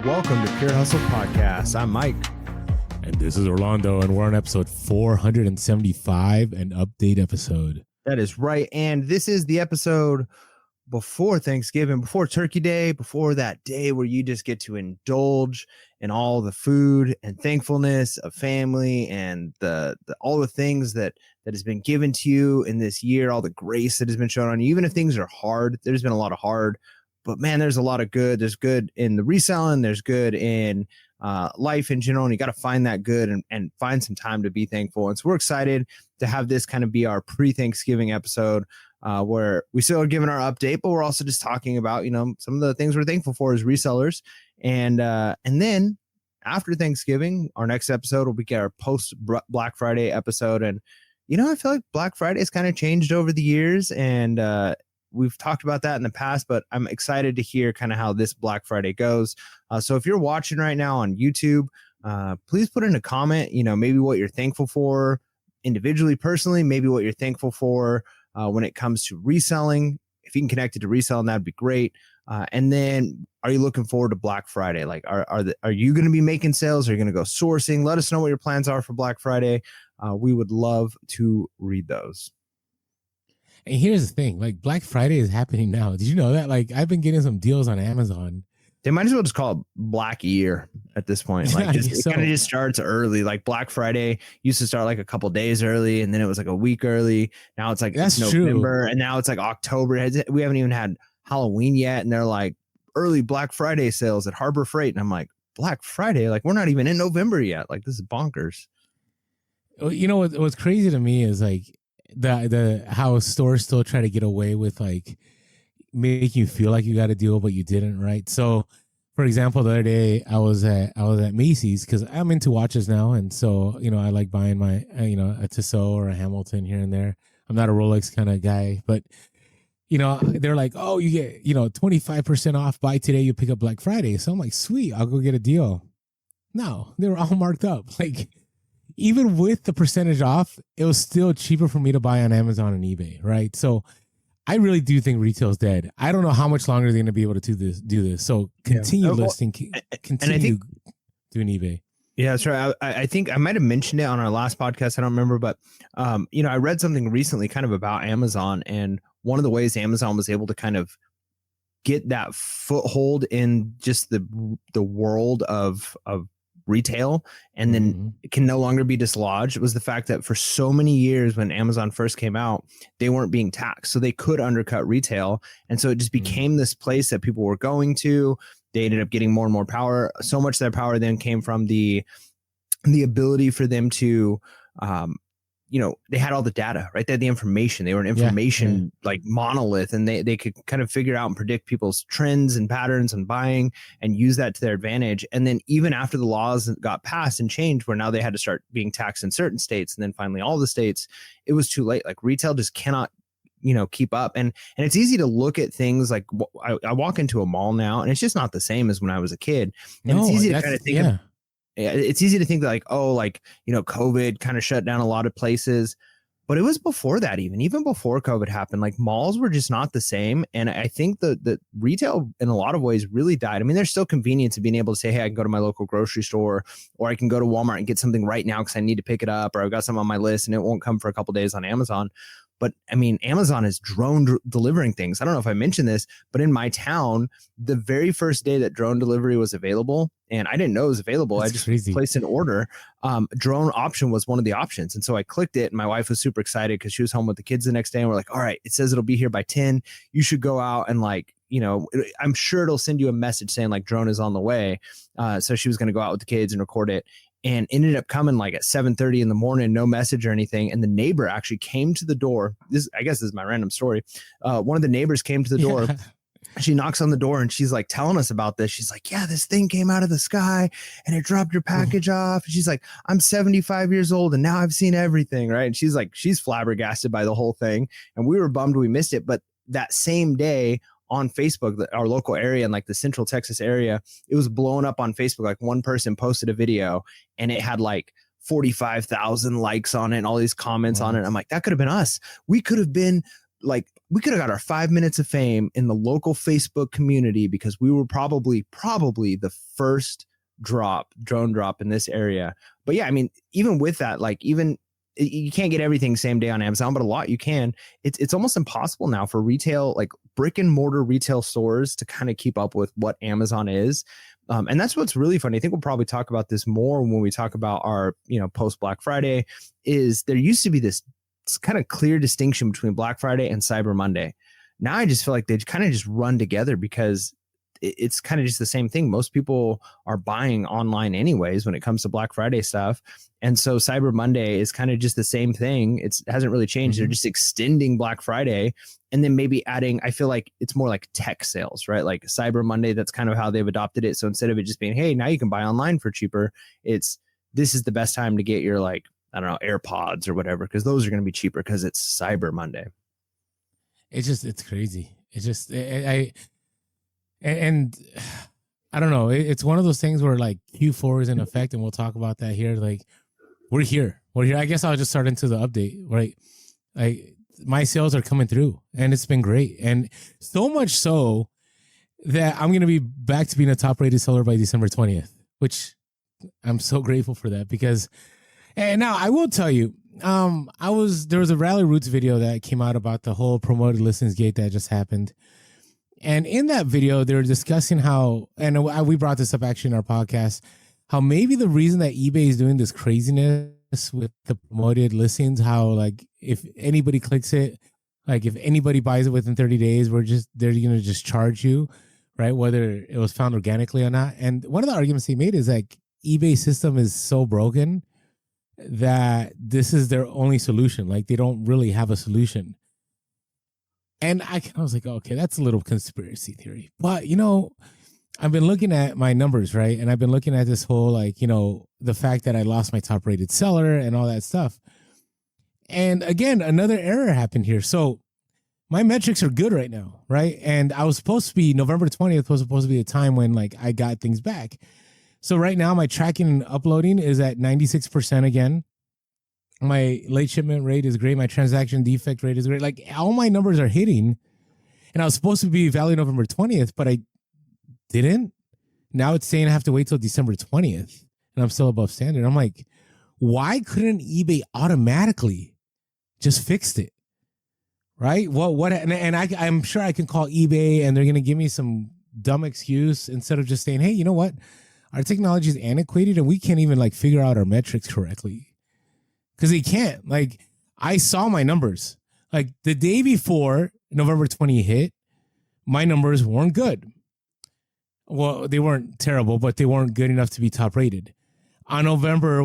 Welcome to Pure Hustle Podcast. I'm Mike. And this is Orlando, and we're on episode 475, an update episode. That is right. And this is the episode before Thanksgiving, before Turkey Day, before that day where you just get to indulge in all the food and thankfulness of family and the all the things that has been given to you in this year, all the grace that has been shown on you. Even if things are hard, there's been a lot of hard, but man, there's a lot of good. There's good in the reselling. There's good in life in general. And you got to find that good and find some time to be thankful. And so we're excited to have this kind of be our pre-Thanksgiving episode where we still are giving our update, but we're also just talking about, some of the things we're thankful for as resellers. And then after Thanksgiving, our next episode will be our post Black Friday episode. And, I feel like Black Friday has kind of changed over the years, and we've talked about that in the past, but I'm excited to hear kind of how this Black Friday goes. So if you're watching right now on YouTube, please put in a comment, maybe what you're thankful for individually, personally, maybe what you're thankful for when it comes to reselling. If you can connect it to reselling, that'd be great. And then are you looking forward to Black Friday? Like, are you going to be making sales? Are you going to go sourcing? Let us know what your plans are for Black Friday. We would love to read those. And here's the thing, like Black Friday is happening now. Did you know that? Like I've been getting some deals on Amazon. They might as well just call it Black Year at this point. Like it kind of just starts early. Like Black Friday used to start like a couple days early, and then it was like a week early. Now it's like that's November, true. And now it's like October. We haven't even had Halloween yet, and they're like early Black Friday sales at Harbor Freight, and I'm like, Black Friday? Like we're not even in November yet. Like this is bonkers. What's crazy to me is like the how stores still try to get away with like making you feel like you got a deal but you didn't, right? So for example, the other day I was at Macy's because I'm into watches now, and so I like buying my a Tissot or a Hamilton here and there. I'm not a Rolex kind of guy, but they're like, oh, you get 25% off, buy today, you pick up Black Friday. So I'm like, sweet, I'll go get a deal. No, they were all marked up. Like even with the percentage off, it was still cheaper for me to buy on Amazon and eBay, right? So I really do think retail's dead. I don't know how much longer they're going to be able to do this. So continue listing, continue doing eBay. Yeah, that's right. I think I might have mentioned it on our last podcast. I don't remember, but I read something recently kind of about Amazon, and one of the ways Amazon was able to kind of get that foothold in just the world of retail and then it can no longer be dislodged was the fact that for so many years when Amazon first came out, they weren't being taxed, so they could undercut retail, and so it just became this place that people were going to. They ended up getting more and more power. So much of their power then came from the ability for them to they had all the data, right? They had the information. They were an information like monolith, and they could kind of figure out and predict people's trends and patterns and buying and use that to their advantage. And then even after the laws got passed and changed, where now they had to start being taxed in certain states, and then finally all the states, it was too late. Like retail just cannot keep up. And it's easy to look at things like I walk into a mall now, and it's just not the same as when I was a kid. And it's easy to kind of think it's easy to think that like, COVID kind of shut down a lot of places, but it was before that, even before COVID happened, like malls were just not the same. And I think the retail in a lot of ways really died. I mean, there's still convenience of being able to say, hey, I can go to my local grocery store, or I can go to Walmart and get something right now because I need to pick it up, or I've got something on my list and it won't come for a couple of days on Amazon. But I mean, Amazon is drone delivering things. I don't know if I mentioned this, but in my town, the very first day that drone delivery was available, and I didn't know it was available. That's I just crazy. placed an order. Drone option was one of the options. And so I clicked it, and my wife was super excited because she was home with the kids the next day. And we're like, all right, it says it'll be here by 10. You should go out and I'm sure it'll send you a message saying like drone is on the way. So she was going to go out with the kids and record it. And ended up coming like at 7:30 in the morning, no message or anything. And the neighbor actually came to the door. I guess this is my random story. One of the neighbors came to the door. She knocks on the door and she's like telling us about this. She's like, yeah, this thing came out of the sky and it dropped your package off. And she's like, I'm 75 years old and now I've seen everything. Right. And she's flabbergasted by the whole thing. And we were bummed we missed it. But that same day, on Facebook, our local area and like the Central Texas area, it was blowing up on Facebook. Like one person posted a video and it had like 45,000 likes on it and all these comments on it. I'm like, that could have been us. We could have been like we could have got our 5 minutes of fame in the local Facebook community because we were probably the first drone drop in this area. But yeah, I mean, even with that, like even you can't get everything same day on Amazon, but a lot you can. It's almost impossible now for retail, like brick and mortar retail stores, to kind of keep up with what Amazon is. And that's what's really funny. I think we'll probably talk about this more when we talk about our, post Black Friday. Is there used to be this kind of clear distinction between Black Friday and Cyber Monday. Now I just feel like they kind of just run together because it's kind of just the same thing. Most people are buying online anyways when it comes to Black Friday stuff. And so Cyber Monday is kind of just the same thing. It hasn't really changed. They're just extending Black Friday and then maybe adding, I feel like it's more like tech sales, right? Like Cyber Monday, that's kind of how they've adopted it. So instead of it just being, hey, now you can buy online for cheaper, this is the best time to get your, like, I don't know, AirPods or whatever, because those are going to be cheaper because it's Cyber Monday. It's crazy. It's just, and I don't know. It's one of those things where like Q4 is in effect, and we'll talk about that here. Like we're here. I guess I'll just start into the update, right? Like my sales are coming through, and it's been great, and so much so that I'm going to be back to being a top rated seller by December 20th, which I'm so grateful for that because. And now I will tell you, there was a Rally Roots video that came out about the whole promoted listings gate that just happened. And in that video, they were discussing how, and we brought this up actually in our podcast, how maybe the reason that eBay is doing this craziness with the promoted listings, how like if anybody clicks it, like if anybody buys it within 30 days, they're going to just charge you, right? Whether it was found organically or not. And one of the arguments he made is like eBay system is so broken that this is their only solution. Like they don't really have a solution. And I was like, okay, that's a little conspiracy theory. But, I've been looking at my numbers, right? And I've been looking at this whole, like, the fact that I lost my top rated seller and all that stuff. And again, another error happened here. So my metrics are good right now, right? And I was supposed to be November 20th was supposed to be the time when like I got things back. So right now my tracking and uploading is at 96% again. My late shipment rate is great. My transaction defect rate is great. Like all my numbers are hitting. And I was supposed to be valid November 20th, but I didn't. Now it's saying I have to wait till December 20th and I'm still above standard. I'm like, why couldn't eBay automatically just fixed it? Right? I'm sure I can call eBay and they're going to give me some dumb excuse instead of just saying, hey, you know what? Our technology is antiquated and we can't even like figure out our metrics correctly. Because they can't. Like, I saw my numbers. Like, the day before November 20 hit, my numbers weren't good. Well, they weren't terrible, but they weren't good enough to be top rated. On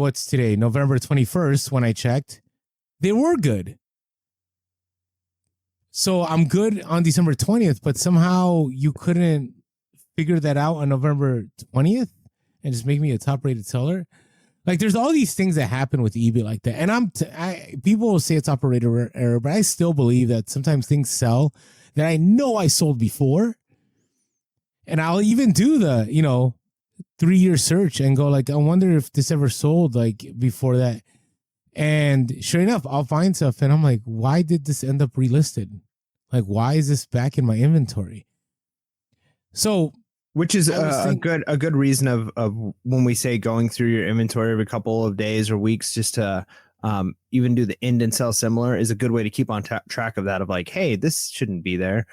what's today? November 21st, when I checked, they were good. So I'm good on December 20th, but somehow you couldn't figure that out on November 20th and just make me a top rated seller. Like there's all these things that happen with eBay like that. And people will say it's operator error, but I still believe that sometimes things sell that I know I sold before. And I'll even do the, 3-year search and go like, I wonder if this ever sold like before that. And sure enough, I'll find stuff and I'm like, why did this end up relisted? Like, why is this back in my inventory? So, which is a good reason of when we say going through your inventory every couple of days or weeks just to even do the end and sell similar is a good way to keep on track of that, of like, hey, this shouldn't be there.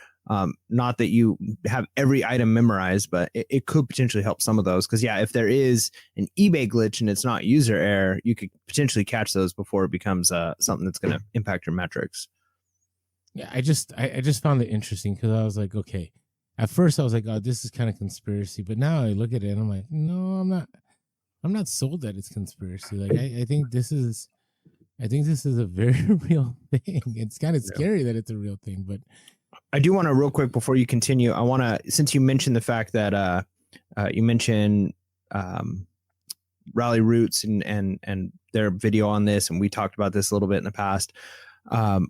Not that you have every item memorized, but it could potentially help some of those. Because yeah, if there is an eBay glitch and it's not user error, you could potentially catch those before it becomes something that's going to impact your metrics. Yeah, I just found it interesting because I was like, okay. At first I was like, oh, this is kind of conspiracy. But now I look at it and I'm like, no, I'm not sold that it's conspiracy. Like I think this is a very real thing. It's kind of scary that it's a real thing, but I do want to real quick before you continue, I want to, since you mentioned the fact that you mentioned Rally Roots and their video on this, and we talked about this a little bit in the past.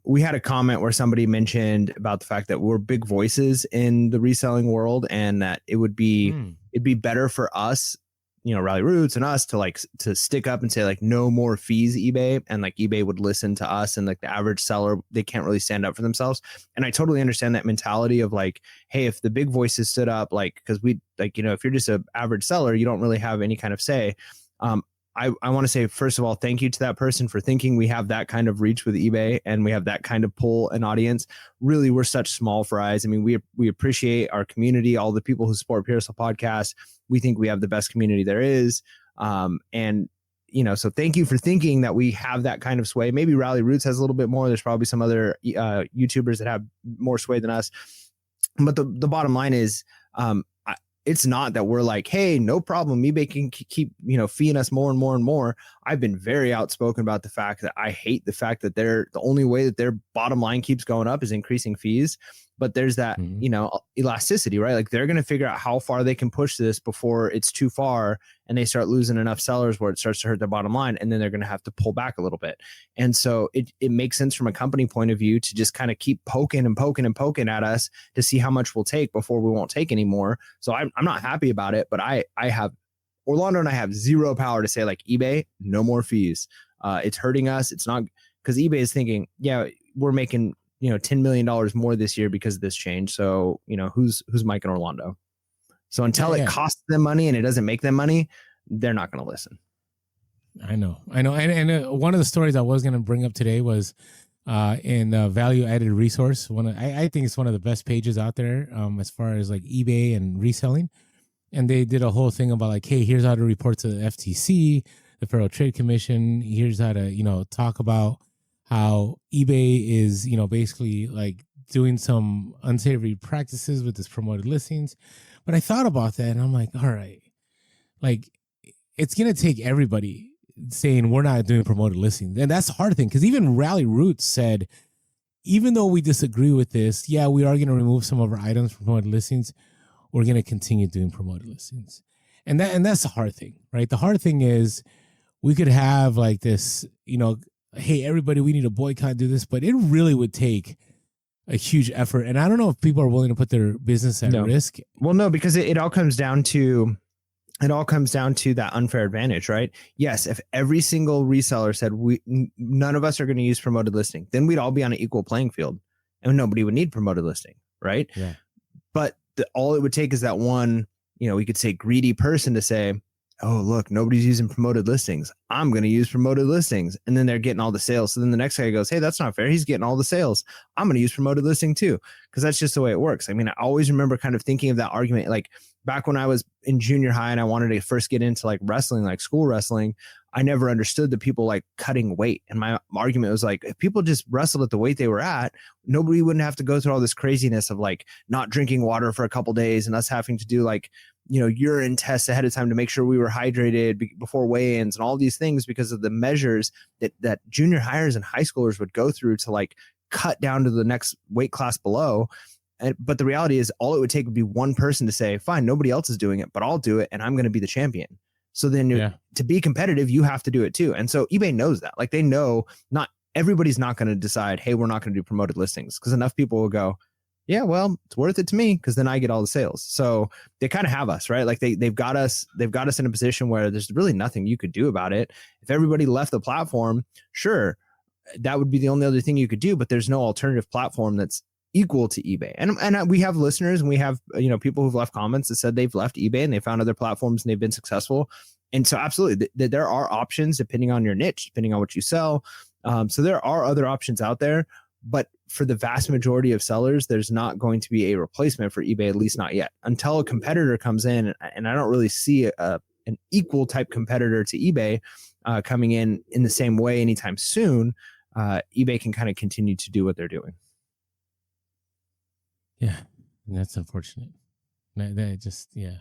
We had a comment where somebody mentioned about the fact that we're big voices in the reselling world and that it'd be better for us Rally Roots and us to to stick up and say like no more fees eBay, and like eBay would listen to us, and like the average seller, they can't really stand up for themselves. And I totally understand that mentality of like, hey, if the big voices stood up, like, because we like, if you're just an average seller, you don't really have any kind of say. I want to say, first of all, thank you to that person for thinking we have that kind of reach with eBay and we have that kind of pull and audience. Really, we're such small fries. I mean, we appreciate our community, all the people who support PRSL Podcast. We think we have the best community there is. And, so thank you for thinking that we have that kind of sway. Maybe Rally Roots has a little bit more. There's probably some other YouTubers that have more sway than us. But the bottom line is, it's not that we're like, hey, no problem, eBay can keep, feeing us more and more and more. I've been very outspoken about the fact that I hate the fact that the only way that their bottom line keeps going up is increasing fees. But there's that, elasticity, right? Like they're going to figure out how far they can push this before it's too far and they start losing enough sellers where it starts to hurt their bottom line. And then they're going to have to pull back a little bit. And so it makes sense from a company point of view to just kind of keep poking and poking and poking at us to see how much we'll take before we won't take anymore. So I'm not happy about it, but I have Orlando and I have zero power to say like eBay, no more fees. It's hurting us. It's not, because eBay is thinking, yeah, we're making $10 million more this year because of this change. So, who's Mike and Orlando? So until it costs them money and it doesn't make them money, they're not going to listen. I know. And one of the stories I was going to bring up today was in Value Added Resource. I think it's one of the best pages out there as far as like eBay and reselling. And they did a whole thing about like, hey, here's how to report to the FTC, the Federal Trade Commission. Here's how to, talk about how eBay is, basically like doing some unsavory practices with its promoted listings. But I thought about that and I'm like, all right, like it's going to take everybody saying we're not doing promoted listings. And that's the hard thing, because even Rally Roots said, even though we disagree with this, yeah, we are going to remove some of our items from promoted listings. We're going to continue doing promoted listings. And that's the hard thing, right? The hard thing is we could have like this, hey, everybody, we need to boycott, do this, but it really would take a huge effort. And I don't know if people are willing to put their business at risk. Well, no, because it all comes down to that unfair advantage, right? Yes, if every single reseller said none of us are going to use promoted listing, then we'd all be on an equal playing field and nobody would need promoted listing, right? Yeah. But all it would take is that one, we could say greedy person to say, oh, look, nobody's using promoted listings, I'm going to use promoted listings. And then they're getting all the sales. So then the next guy goes, hey, that's not fair, he's getting all the sales, I'm going to use promoted listing too. Because that's just the way it works. I mean, I always remember kind of thinking of that argument, like back when I was in junior high and I wanted to first get into like wrestling, like school wrestling, I never understood the people like cutting weight. And my argument was like, if people just wrestled at the weight they were at, nobody wouldn't have to go through all this craziness of like not drinking water for a couple days and us having to do like, urine tests ahead of time to make sure we were hydrated before weigh-ins and all these things, because of the measures that junior hires and high schoolers would go through to like cut down to the next weight class below. But the reality is all it would take would be one person to say, fine, nobody else is doing it, but I'll do it and I'm going to be the champion. So then to be competitive, you have to do it too. And so eBay knows that. Like they know not everybody's not going to decide, hey, we're not going to do promoted listings, because enough people will go, yeah, well, it's worth it to me because then I get all the sales. So they kind of have us, right? Like they've got us in a position where there's really nothing you could do about it. If everybody left the platform, sure, that would be the only other thing you could do, but there's no alternative platform that's equal to eBay. And we have listeners and we have, people who've left comments that said they've left eBay and they found other platforms and they've been successful. And so absolutely there are options depending on your niche, depending on what you sell. So there are other options out there, but for the vast majority of sellers, there's not going to be a replacement for eBay, at least not yet, until a competitor comes in. And I don't really see an equal type competitor to eBay coming in the same way anytime soon. eBay can kind of continue to do what they're doing. Yeah, that's unfortunate. That just, yeah,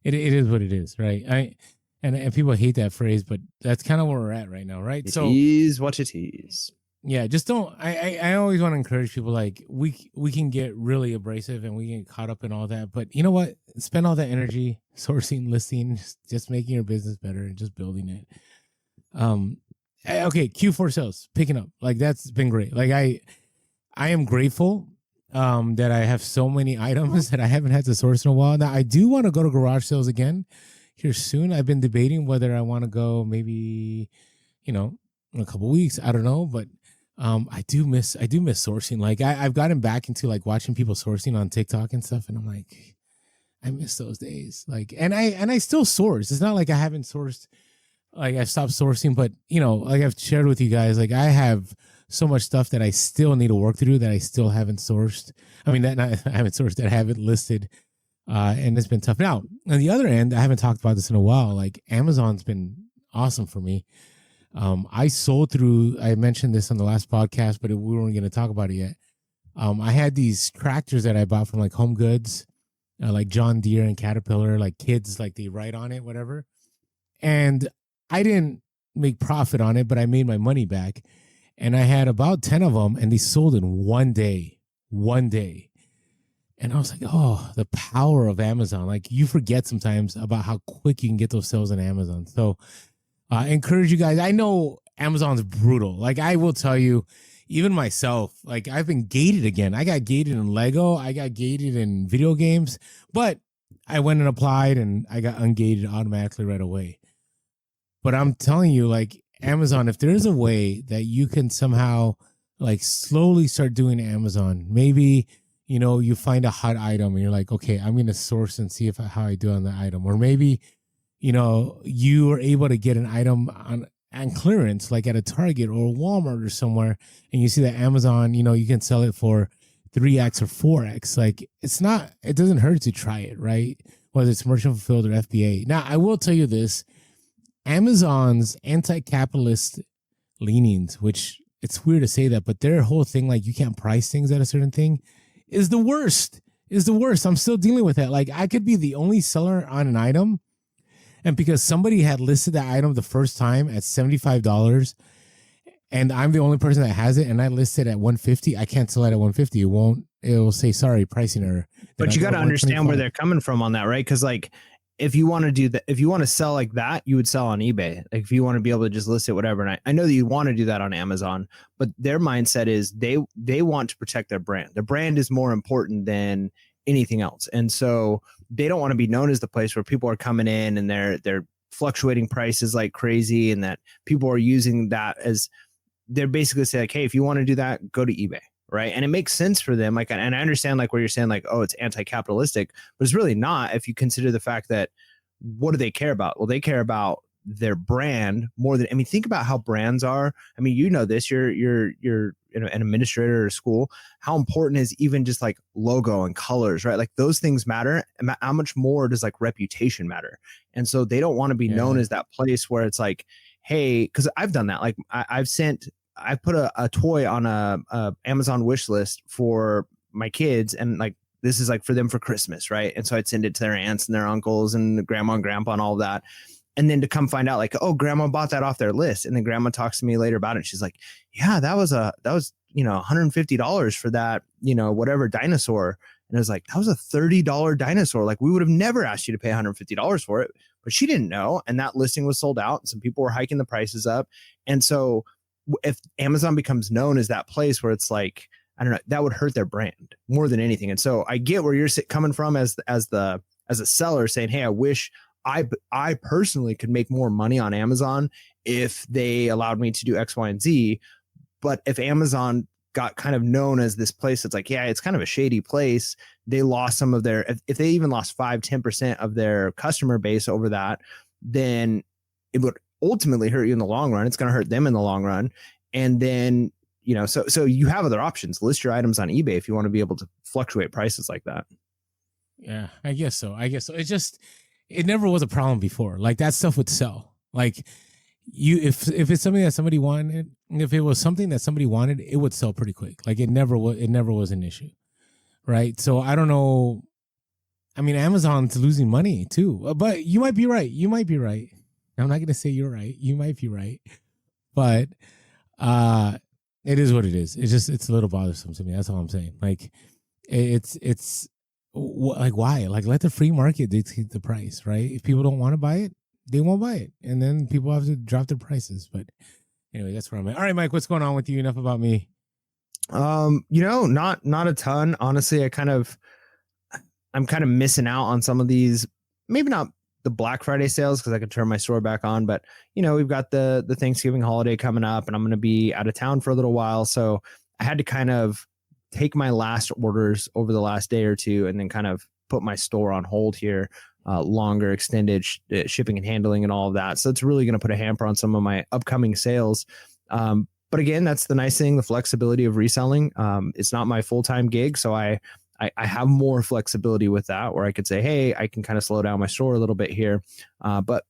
it is what it is, right? And people hate that phrase, but that's kind of where we're at right now, right? It is what it is. Yeah, just don't. I always want to encourage people, like we can get really abrasive and we get caught up in all that, but you know what? Spend all that energy sourcing, listing, just making your business better and just building it. Okay, Q4 sales picking up, like that's been great. Like I am grateful that I have so many items that I haven't had to source in a while. Now I do want to go to garage sales again. here soon. I've been debating whether I want to go maybe, in a couple weeks. I don't know, but I do miss sourcing. Like I've gotten back into like watching people sourcing on TikTok and stuff, and I'm like, I miss those days. Like, and I still source. It's not like I haven't sourced. Like I've stopped sourcing, but like I've shared with you guys, like I have so much stuff that I still need to work through that I still haven't sourced. I mean, that not, I haven't sourced, that I haven't listed, and it's been tough. Now, on the other end, I haven't talked about this in a while. Like Amazon's been awesome for me. I sold through. I mentioned this on the last podcast, but we weren't going to talk about it yet. I had these tractors that I bought from like Home Goods, like John Deere and Caterpillar, like kids, like they ride on it, whatever. And I didn't make profit on it, but I made my money back. And I had about 10 of them, and they sold in one day. One day. And I was like, oh, the power of Amazon. Like you forget sometimes about how quick you can get those sales on Amazon. So I encourage you guys. I know Amazon's brutal. Like I will tell you, even myself, like I've been gated again. I got gated in Lego. I got gated in video games, but I went and applied and I got ungated automatically right away. But I'm telling you, like Amazon, if there's a way that you can somehow like slowly start doing Amazon, maybe, you find a hot item and you're like, okay, I'm going to source and see how I do on the item. Or maybe, you are able to get an item on clearance, like at a Target or a Walmart or somewhere, and you see that Amazon, you can sell it for 3x or 4x. Like it doesn't hurt to try it, right? Whether it's merchant fulfilled or FBA. Now, I will tell you this, Amazon's anti-capitalist leanings, which it's weird to say that, but their whole thing, like you can't price things at a certain thing, is the worst. Is the worst. I'm still dealing with that. Like I could be the only seller on an item, and because somebody had listed that item the first time at $75, and I'm the only person that has it, and I listed at 150, I can't sell it at 150. It will say sorry, pricing error. But you got to understand where they're coming from on that, right? Because like if you want to do that, if you want to sell like that, you would sell on eBay. Like if you want to be able to just list it, whatever. And I know that you want to do that on Amazon, but their mindset is they want to protect their brand. Their brand is more important than anything else. And so they don't want to be known as the place where people are coming in and they're fluctuating prices like crazy, and that people are using that as they're basically saying like, hey, if you want to do that, go to eBay. Right. And it makes sense for them. Like, and I understand like where you're saying like, oh, it's anti-capitalistic, but it's really not if you consider the fact that what do they care about? Well, they care about their brand more than, I mean, think about how brands are. I mean, this, you're an administrator at a school. How important is even just like logo and colors, right? Like those things matter. How much more does like reputation matter? And so they don't want to be known as that place where it's like, hey, because I've done that. Like I put a toy on a Amazon wish list for my kids, and like this is like for them for Christmas, right? And so I'd send it to their aunts and their uncles and grandma and grandpa and all of that. And then to come find out like, oh, grandma bought that off their list. And then grandma talks to me later about it. She's like, yeah, that was $150 for that, whatever dinosaur. And I was like, that was a $30 dinosaur. Like we would have never asked you to pay $150 for it, but she didn't know. And that listing was sold out. And some people were hiking the prices up. And so if Amazon becomes known as that place where it's like, I don't know, that would hurt their brand more than anything. And so I get where you're coming from as a seller saying, hey, I wish I personally could make more money on Amazon if they allowed me to do X, Y, and Z. But if Amazon got kind of known as this place that's like, yeah, it's kind of a shady place, they lost some of their, if they even lost 5-10% of their customer base over that, then it would ultimately hurt you in the long run. It's going to hurt them in the long run. And then, so you have other options. List your items on eBay if you want to be able to fluctuate prices like that. Yeah, I guess so. It never was a problem before. Like that stuff would sell. Like if it's something that somebody wanted, if it was something that somebody wanted, it would sell pretty quick. Like it never was an issue. Right. So I don't know. I mean, Amazon's losing money too, but you might be right. I'm not going to say you're right. You might be right, but it is what it is. It's a little bothersome to me. That's all I'm saying. Like it's like, why? Like let the free market dictate the price, right? If people don't want to buy it, they won't buy it. And then people have to drop their prices. But anyway, that's where I'm at. All right, Mike, what's going on with you? Enough about me. Not a ton. Honestly, I'm kind of missing out on some of these, maybe not the Black Friday sales because I could turn my store back on. But we've got the Thanksgiving holiday coming up, and I'm going to be out of town for a little while, so I had to kind of take my last orders over the last day or two, and then kind of put my store on hold here. Longer extended shipping and handling and all of that. So it's really going to put a hamper on some of my upcoming sales. But again, that's the nice thing, the flexibility of reselling. It's not my full-time gig. So I have more flexibility with that, where I could say, hey, I can kind of slow down my store a little bit here. But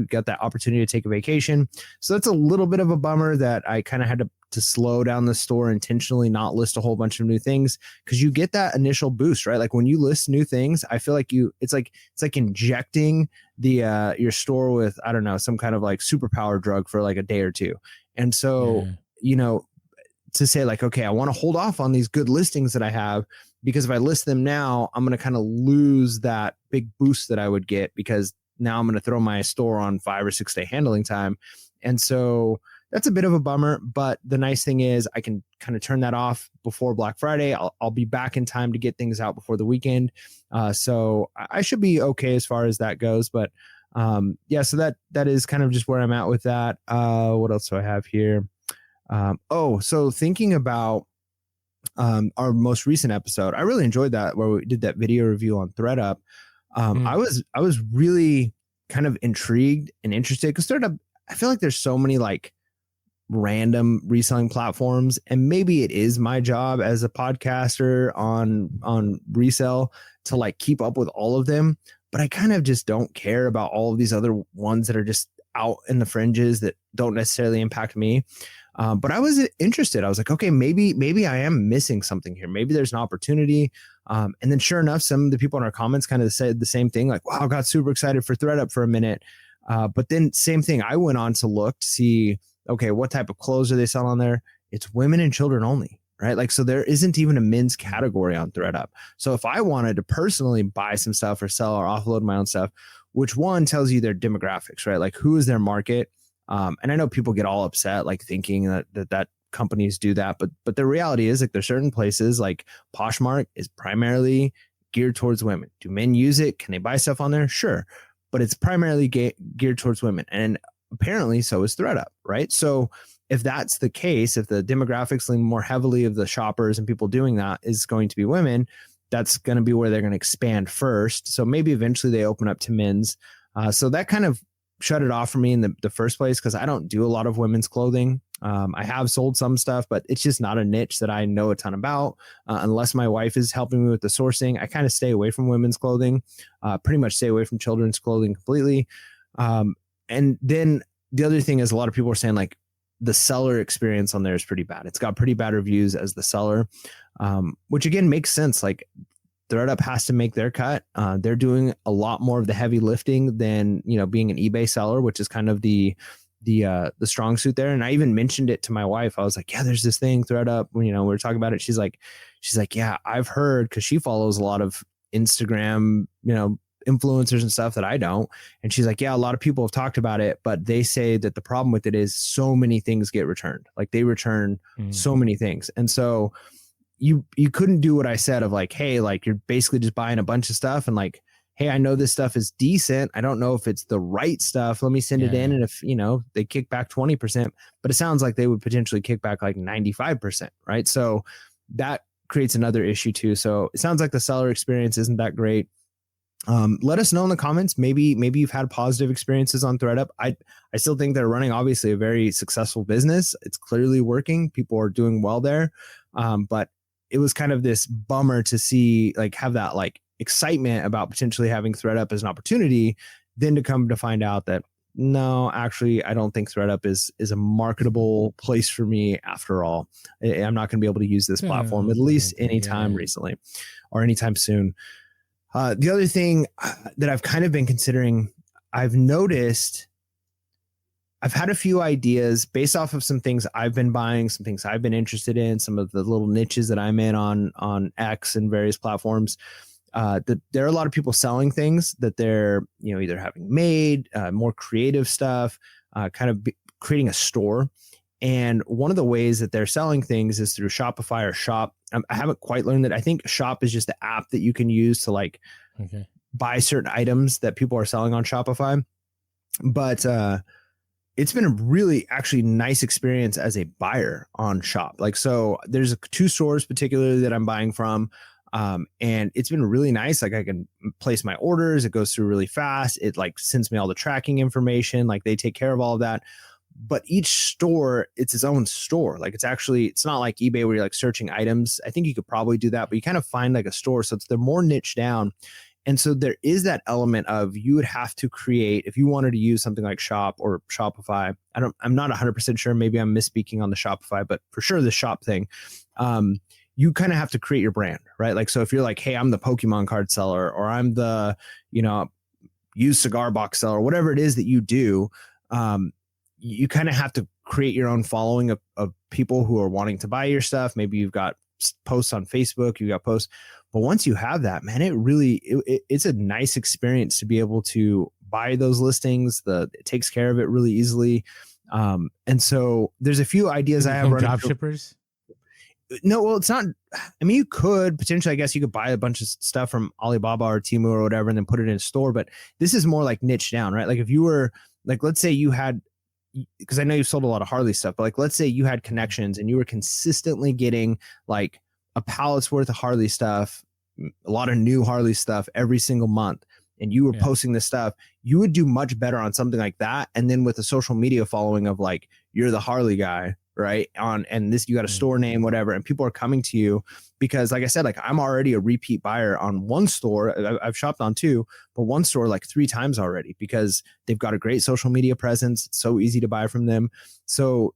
got that opportunity to take a vacation. So that's a little bit of a bummer that I kind of had to slow down the store intentionally, not list a whole bunch of new things, because you get that initial boost, right? Like when you list new things, I feel like it's like injecting the your store with, I don't know, some kind of like superpower drug for like a day or two. And so, to say like, okay, I want to hold off on these good listings that I have, because if I list them now, I'm going to kind of lose that big boost that I would get, because now I'm going to throw my store on 5 or 6 day handling time. And so that's a bit of a bummer, but the nice thing is I can kind of turn that off before Black Friday. I'll be back in time to get things out before the weekend. So I should be okay as far as that goes. But so that is kind of just where I'm at with that. What else do I have here? So thinking about our most recent episode, I really enjoyed that, where we did that video review on ThreadUp. I was really kind of intrigued and interested, because ThreadUp, I feel like there's so many like random reselling platforms, and maybe it is my job as a podcaster on resell to like keep up with all of them, but I kind of just don't care about all of these other ones that are just out in the fringes that don't necessarily impact me. But I was interested. I was like, okay, maybe I am missing something here. Maybe there's an opportunity. And then sure enough, some of the people in our comments kind of said the same thing, like, wow, I got super excited for ThreadUp for a minute. But then same thing, I went on to look to see, okay, what type of clothes are they selling on there? It's women and children only, right? Like, so there isn't even a men's category on ThreadUp. So if I wanted to personally buy some stuff or sell or offload my own stuff, which one tells you their demographics, right? Like, who is their market? And I know people get all upset, like thinking that companies do that, but the reality is, like, there's certain places like Poshmark is primarily geared towards women. Do men use it? Can they buy stuff on there? Sure, but it's primarily geared towards women, and apparently so is ThreadUp, right? So if that's the case, if the demographics lean more heavily of the shoppers and people doing that is going to be women, that's going to be where they're going to expand first. So maybe eventually they open up to men's. So that kind of shut it off for me in the first place, because I don't do a lot of women's clothing. I have sold some stuff, but it's just not a niche that I know a ton about. Unless my wife is helping me with the sourcing, I kind of stay away from women's clothing, pretty much stay away from children's clothing completely. And then the other thing is, a lot of people are saying like the seller experience on there is pretty bad. It's got pretty bad reviews as the seller, which again makes sense. Like, ThreadUp has to make their cut. They're doing a lot more of the heavy lifting than, being an eBay seller, which is kind of the strong suit there. And I even mentioned it to my wife. I was like, yeah, there's this thing, ThreadUp. We were talking about it. She's like, yeah, I've heard, because she follows a lot of Instagram, influencers and stuff that I don't. And she's like, yeah, a lot of people have talked about it, but they say that the problem with it is so many things get returned. Like, they return so many things. And so you couldn't do what I said of like, hey, like, you're basically just buying a bunch of stuff and like, hey, I know this stuff is decent. I don't know if it's the right stuff. Let me send it in. And if, they kick back 20%, but it sounds like they would potentially kick back like 95%. Right. So that creates another issue too. So it sounds like the seller experience isn't that great. Let us know in the comments. Maybe you've had positive experiences on ThreadUp. I still think they're running obviously a very successful business. It's clearly working. People are doing well there. But it was kind of this bummer to see, like, have that like excitement about potentially having ThreadUp as an opportunity, then to come to find out that no, actually, I don't think ThreadUp is a marketable place for me after all. I'm not going to be able to use this platform at least anytime recently or anytime soon. The other thing that I've kind of been considering, I've noticed, I've had a few ideas based off of some things I've been buying, some things I've been interested in, some of the little niches that I'm in on X and various platforms. That there are a lot of people selling things that they're, either having made, more creative stuff, creating a store. And one of the ways that they're selling things is through Shopify or Shop. I haven't quite learned that. I think Shop is just the app that you can use to like buy certain items that people are selling on Shopify. But it's been a really actually nice experience as a buyer on Shop. Like, so there's 2 stores particularly that I'm buying from. And it's been really nice. Like, I can place my orders. It goes through really fast. It like sends me all the tracking information. Like, they take care of all of that. But each store, it's its own store. Like, it's not like eBay where you're like searching items. I think you could probably do that, but you kind of find like a store. So they're more niche down. And so there is that element of, you would have to create, if you wanted to use something like Shop or Shopify. I'm not 100% sure. Maybe I'm misspeaking on the Shopify, but for sure the Shop thing, you kind of have to create your brand, right? Like, so if you're like, hey, I'm the Pokemon card seller, or I'm the, used cigar box seller, whatever it is that you do, you kind of have to create your own following of people who are wanting to buy your stuff. Maybe you've got posts on Facebook, you got posts, but once you have that, man, it's a nice experience to be able to buy those listings. It takes care of it really easily. And so there's a few ideas I have. Drop shippers? No, well, it's not. I mean, you could potentially, I guess you could buy a bunch of stuff from Alibaba or Temu or whatever, and then put it in a store. But this is more like niche down, right? Like, if you were like, let's say you had, because I know you've sold a lot of Harley stuff, but like, let's say you had connections and you were consistently getting like a pallet's worth of Harley stuff, a lot of new Harley stuff every single month, and you were posting this stuff, you would do much better on something like that. And then with a social media following of like, you're the Harley guy, right? And this, you got a store name, whatever, and people are coming to you because, like I said, like, I'm already a repeat buyer on one store. I've shopped on 2, but one store like 3 times already, because they've got a great social media presence. It's so easy to buy from them. So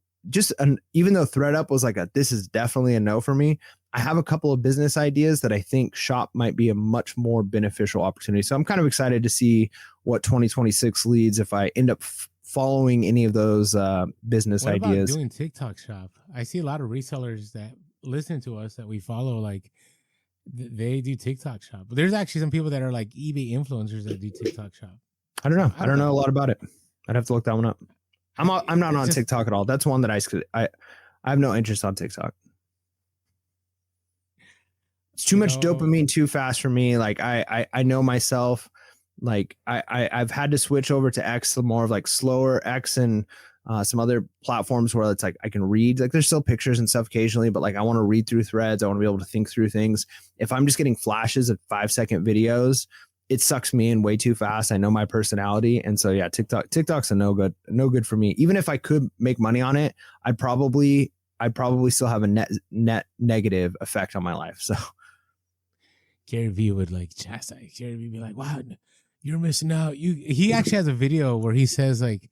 even though ThreadUp was like this is definitely a no for me, I have a couple of business ideas that I think Shop might be a much more beneficial opportunity. So I'm kind of excited to see what 2026 leads if I end up following any of those business ideas. What about doing TikTok Shop? I see a lot of resellers that listen to us that we follow, like they do TikTok Shop. But there's actually some people that are like eBay influencers that do TikTok Shop. I don't know. I don't know a lot about it. I'd have to look that one up. I'm not on TikTok at all. That's one that I have no interest on TikTok. It's too much dopamine too fast for me. Like, I know myself. Like, I've had to switch over to X, more of like slower X, and some other platforms where it's like I can read. Like, there's still pictures and stuff occasionally, but like, I want to read through threads. I want to be able to think through things. If I'm just getting flashes of 5-second videos, it sucks me in way too fast. I know my personality. And so, yeah, TikTok's a no good for me. Even if I could make money on it, I'd probably still have a net negative effect on my life. So Gary Vee would like chastise. Gary Vee be like, wow, you're missing out. He actually has a video where he says, like,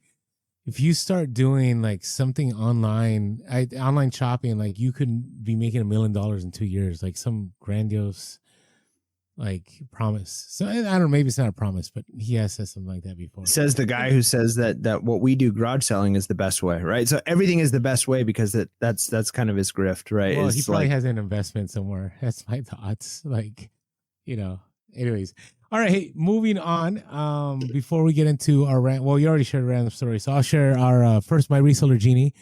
if you start doing like something online shopping, like, you could be making $1 million in 2 years, like some grandiose like promise. So I don't know, maybe it's not a promise, but he has said something like that before. Says the guy who says that what we do, garage selling, is the best way, right? So everything is the best way because that's kind of his grift, right? Well, he probably has an investment somewhere. That's my thoughts. Like, anyways. All right. Hey, moving on. Before we get into our rant, well, you already shared a random story, so I'll share our first, my reseller genie.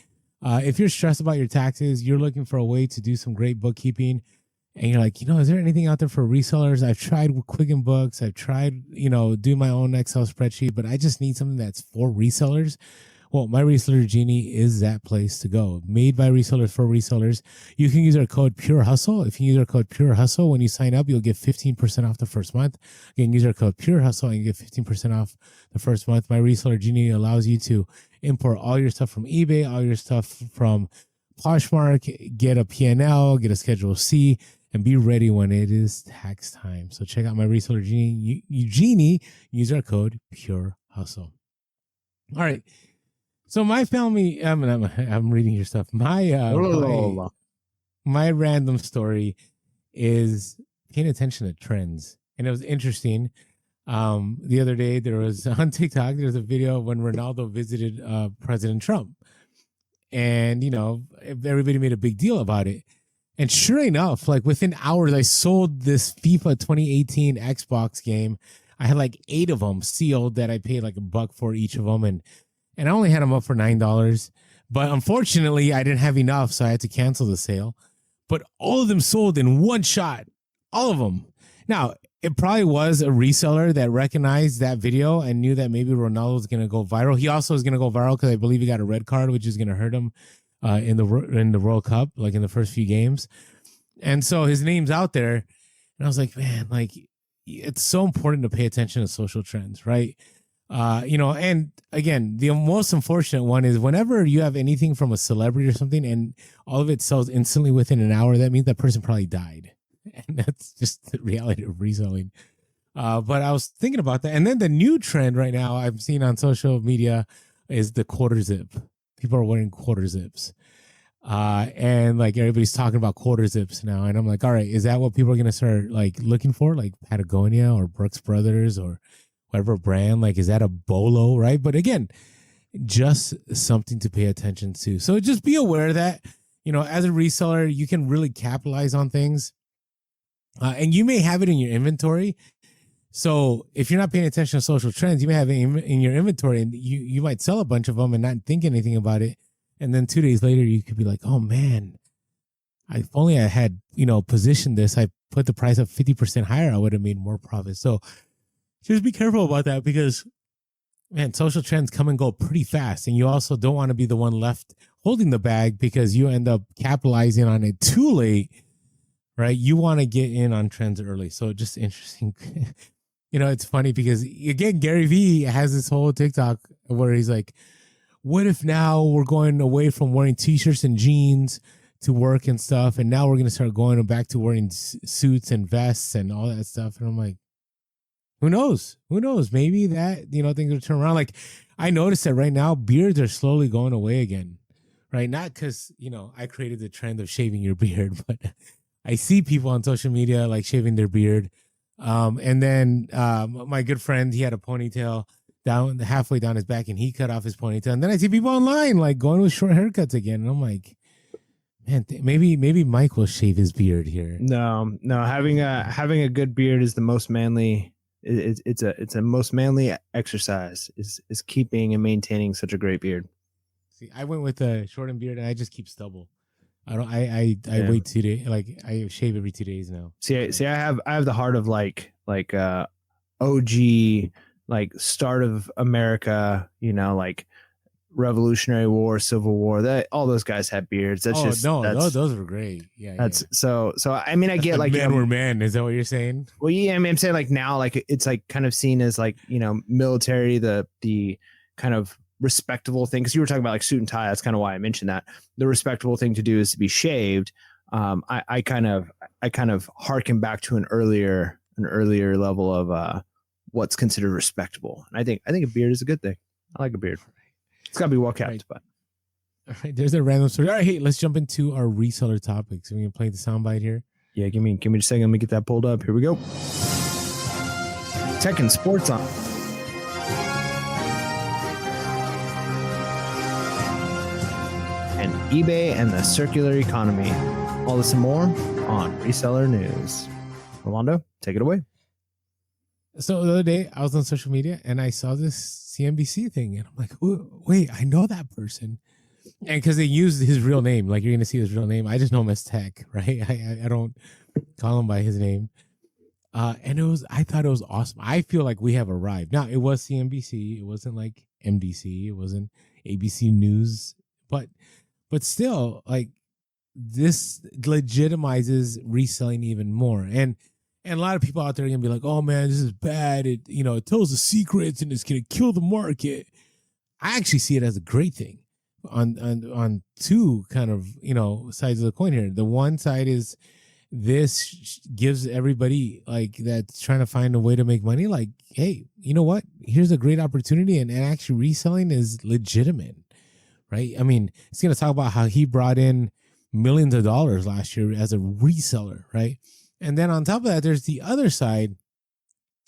If you're stressed about your taxes, you're looking for a way to do some great bookkeeping, and you're like, is there anything out there for resellers? I've tried Quicken Books. I've tried, doing my own Excel spreadsheet, but I just need something that's for resellers. Well, My Reseller Genie is that place to go. Made by resellers for resellers. You can use our code Pure Hustle. If you use our code Pure Hustle, when you sign up, you'll get 15% off the first month. You can use our code Pure Hustle and you get 15% off the first month. My Reseller Genie allows you to import all your stuff from eBay, all your stuff from Poshmark, get a P&L, get a Schedule C, and be ready when it is tax time. So check out My Reseller Genie. Use our code Pure Hustle. All right. So my family, I'm reading your stuff. My random story is paying attention to trends. And it was interesting. The other day, there was on TikTok, there's a video when Ronaldo visited President Trump. And, everybody made a big deal about it. And sure enough, like within hours, I sold this FIFA 2018 Xbox game. I had like 8 of them sealed that I paid like $1 for each of them. And I only had them up for $9. But unfortunately, I didn't have enough, so I had to cancel the sale. But all of them sold in one shot. All of them. Now, it probably was a reseller that recognized that video and knew that maybe Ronaldo was going to go viral. He also is going to go viral because I believe he got a red card, which is going to hurt him in the World Cup, like in the first few games. And so his name's out there, and I was like, man, like it's so important to pay attention to social trends, right? And again, the most unfortunate one is whenever you have anything from a celebrity or something, and all of it sells instantly within an hour, that means that person probably died. And that's just the reality of reselling. But I was thinking about that. And then the new trend right now I've seen on social media is the quarter zip. People are wearing quarter zips. And like everybody's talking about quarter zips now. And I'm like, all right, is that what people are going to start like looking for? Like Patagonia or Brooks Brothers or whatever brand? Like, is that a bolo, right? But again, just something to pay attention to. So just be aware that, as a reseller, you can really capitalize on things. And you may have it in your inventory. So if you're not paying attention to social trends, you may have it in your inventory and you might sell a bunch of them and not think anything about it. And then 2 days later, you could be like, oh man, if only I had, positioned this, I put the price up 50% higher, I would have made more profit. So just be careful about that because, man, social trends come and go pretty fast. And you also don't want to be the one left holding the bag because you end up capitalizing on it too late. Right. You want to get in on trends early. So just interesting. It's funny because, again, Gary Vee has this whole TikTok where he's like, what if now we're going away from wearing T-shirts and jeans to work and stuff, and now we're going to start going back to wearing suits and vests and all that stuff? And I'm like, who knows? Maybe that, things will turn around. Like, I noticed that right now beards are slowly going away again. Right. Not because, I created the trend of shaving your beard, but I see people on social media like shaving their beard. And then my good friend, he had a ponytail down halfway down his back and he cut off his ponytail. And then I see people online like going with short haircuts again. And I'm like, man, maybe Mike will shave his beard here. No, having a good beard is the most manly. It's a most manly exercise is keeping and maintaining such a great beard. See, I went with a shortened beard and I just keep stubble. I wait 2 days. Like I shave every 2 days now. See, I have the heart of like OG, like start of America, like Revolutionary War, Civil War. That all those guys had beards. Those were great. Yeah, that's so. I mean, I get like men were men. Is that what you're saying? Well, yeah. I mean, I'm saying like now, like it's like kind of seen as like military, the kind of respectable thing, because you were talking about like suit and tie. That's kind of why I mentioned that. The respectable thing to do is to be shaved. I kind of harken back to an earlier level of what's considered respectable. And I think a beard is a good thing. I like a beard. It's got to be well kept. Right. But all right, there's a random story. All right, hey, let's jump into our reseller topics. We can play the soundbite here. Yeah, give me a second. Let me get that pulled up. Here we go. Tech and sports on. And eBay and the circular economy. All this and more on Reseller News. Rolando, take it away. So the other day I was on social media and I saw this CNBC thing and I'm like, wait, I know that person. And because they used his real name, like you're going to see his real name. I just know him as Tech, right? I don't call him by his name. And I thought it was awesome. I feel like we have arrived. Now, it was CNBC. It wasn't like MDC. It wasn't ABC News. But still, like, this legitimizes reselling even more. And a lot of people out there are going to be like, oh, man, this is bad. It tells the secrets and it's going to kill the market. I actually see it as a great thing on two kind of, sides of the coin here. The one side is this gives everybody like that's trying to find a way to make money. Like, hey, you know what? Here's a great opportunity. And actually reselling is legitimate, right? I mean, it's going to talk about how he brought in millions of dollars last year as a reseller, right? And then on top of that, there's the other side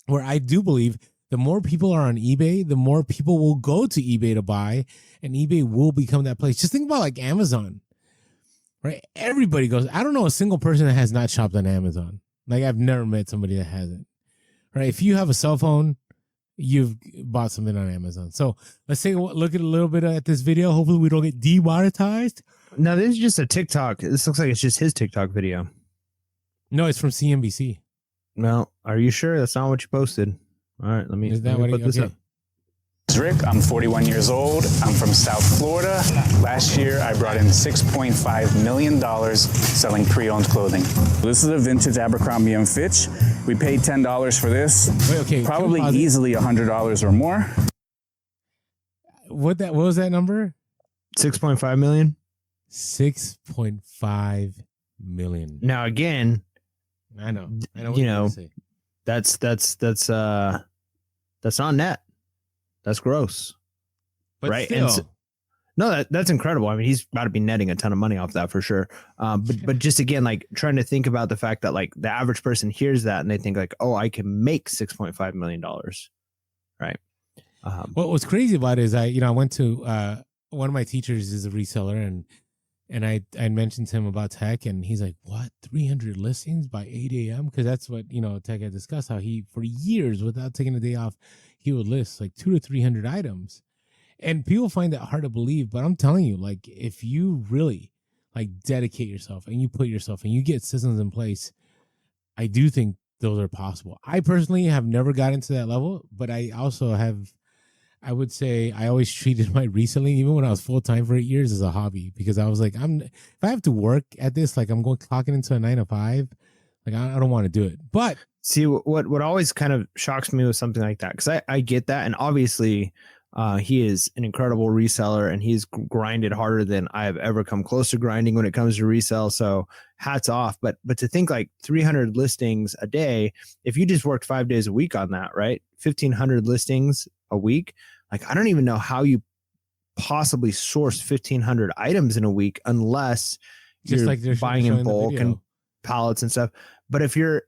where I do believe the more people are on eBay, the more people will go to eBay to buy, and eBay will become that place. Just think about like Amazon, right? Everybody goes. I don't know a single person that has not shopped on Amazon. Like I've never met somebody that hasn't, right? If you have a cell phone, you've bought something on Amazon. So let's take a look at a little bit at this video. Hopefully we don't get demonetized. No, this is just a TikTok. This looks like it's just his TikTok video. No, it's from CNBC. No, are you sure that's not what you posted? All right, let me Is that what put this up. Rick, I'm 41 years old. I'm from South Florida. Last year, I brought in $6.5 million selling pre-owned clothing. This is a vintage Abercrombie & Fitch. We paid $10 for this. Wait, okay. Probably easily $100 or more. What was that number? 6.5 million. 6.5 million. Now again, I know. What you know, that's not net. That's gross. But right? Still. And no, that's incredible. I mean, he's got to be netting a ton of money off that for sure. But just again, like trying to think about the fact that like the average person hears that and they think like, oh, I can make $6.5 million. Right. What's crazy about it is I went to one of my teachers is a reseller and I mentioned to him about tech and he's like, what, 300 listings by 8 a.m.? Because that's what, Tech had discussed, how he, for years without taking a day off, he would list like 200 to 300 items. And people find that hard to believe, but I'm telling you, like, if you really like dedicate yourself and you put yourself and you get systems in place, I do think those are possible. I personally have never got into that level, but I also have, I would say I always treated my reselling, even when I was full-time for 8 years, as a hobby, because I was like, if I have to work at this, like I'm clocking into a 9 to 5, like I don't want to do it. But see what always kind of shocks me with something like that, because I get that, and obviously he is an incredible reseller and he's grinded harder than I have ever come close to grinding when it comes to resell. So hats off. But to think like 300 listings a day, if you just worked 5 days a week on that, right? 1,500 listings a week. Like, I don't even know how you possibly source 1,500 items in a week unless just you're like they're buying in bulk and pallets and stuff. But if you're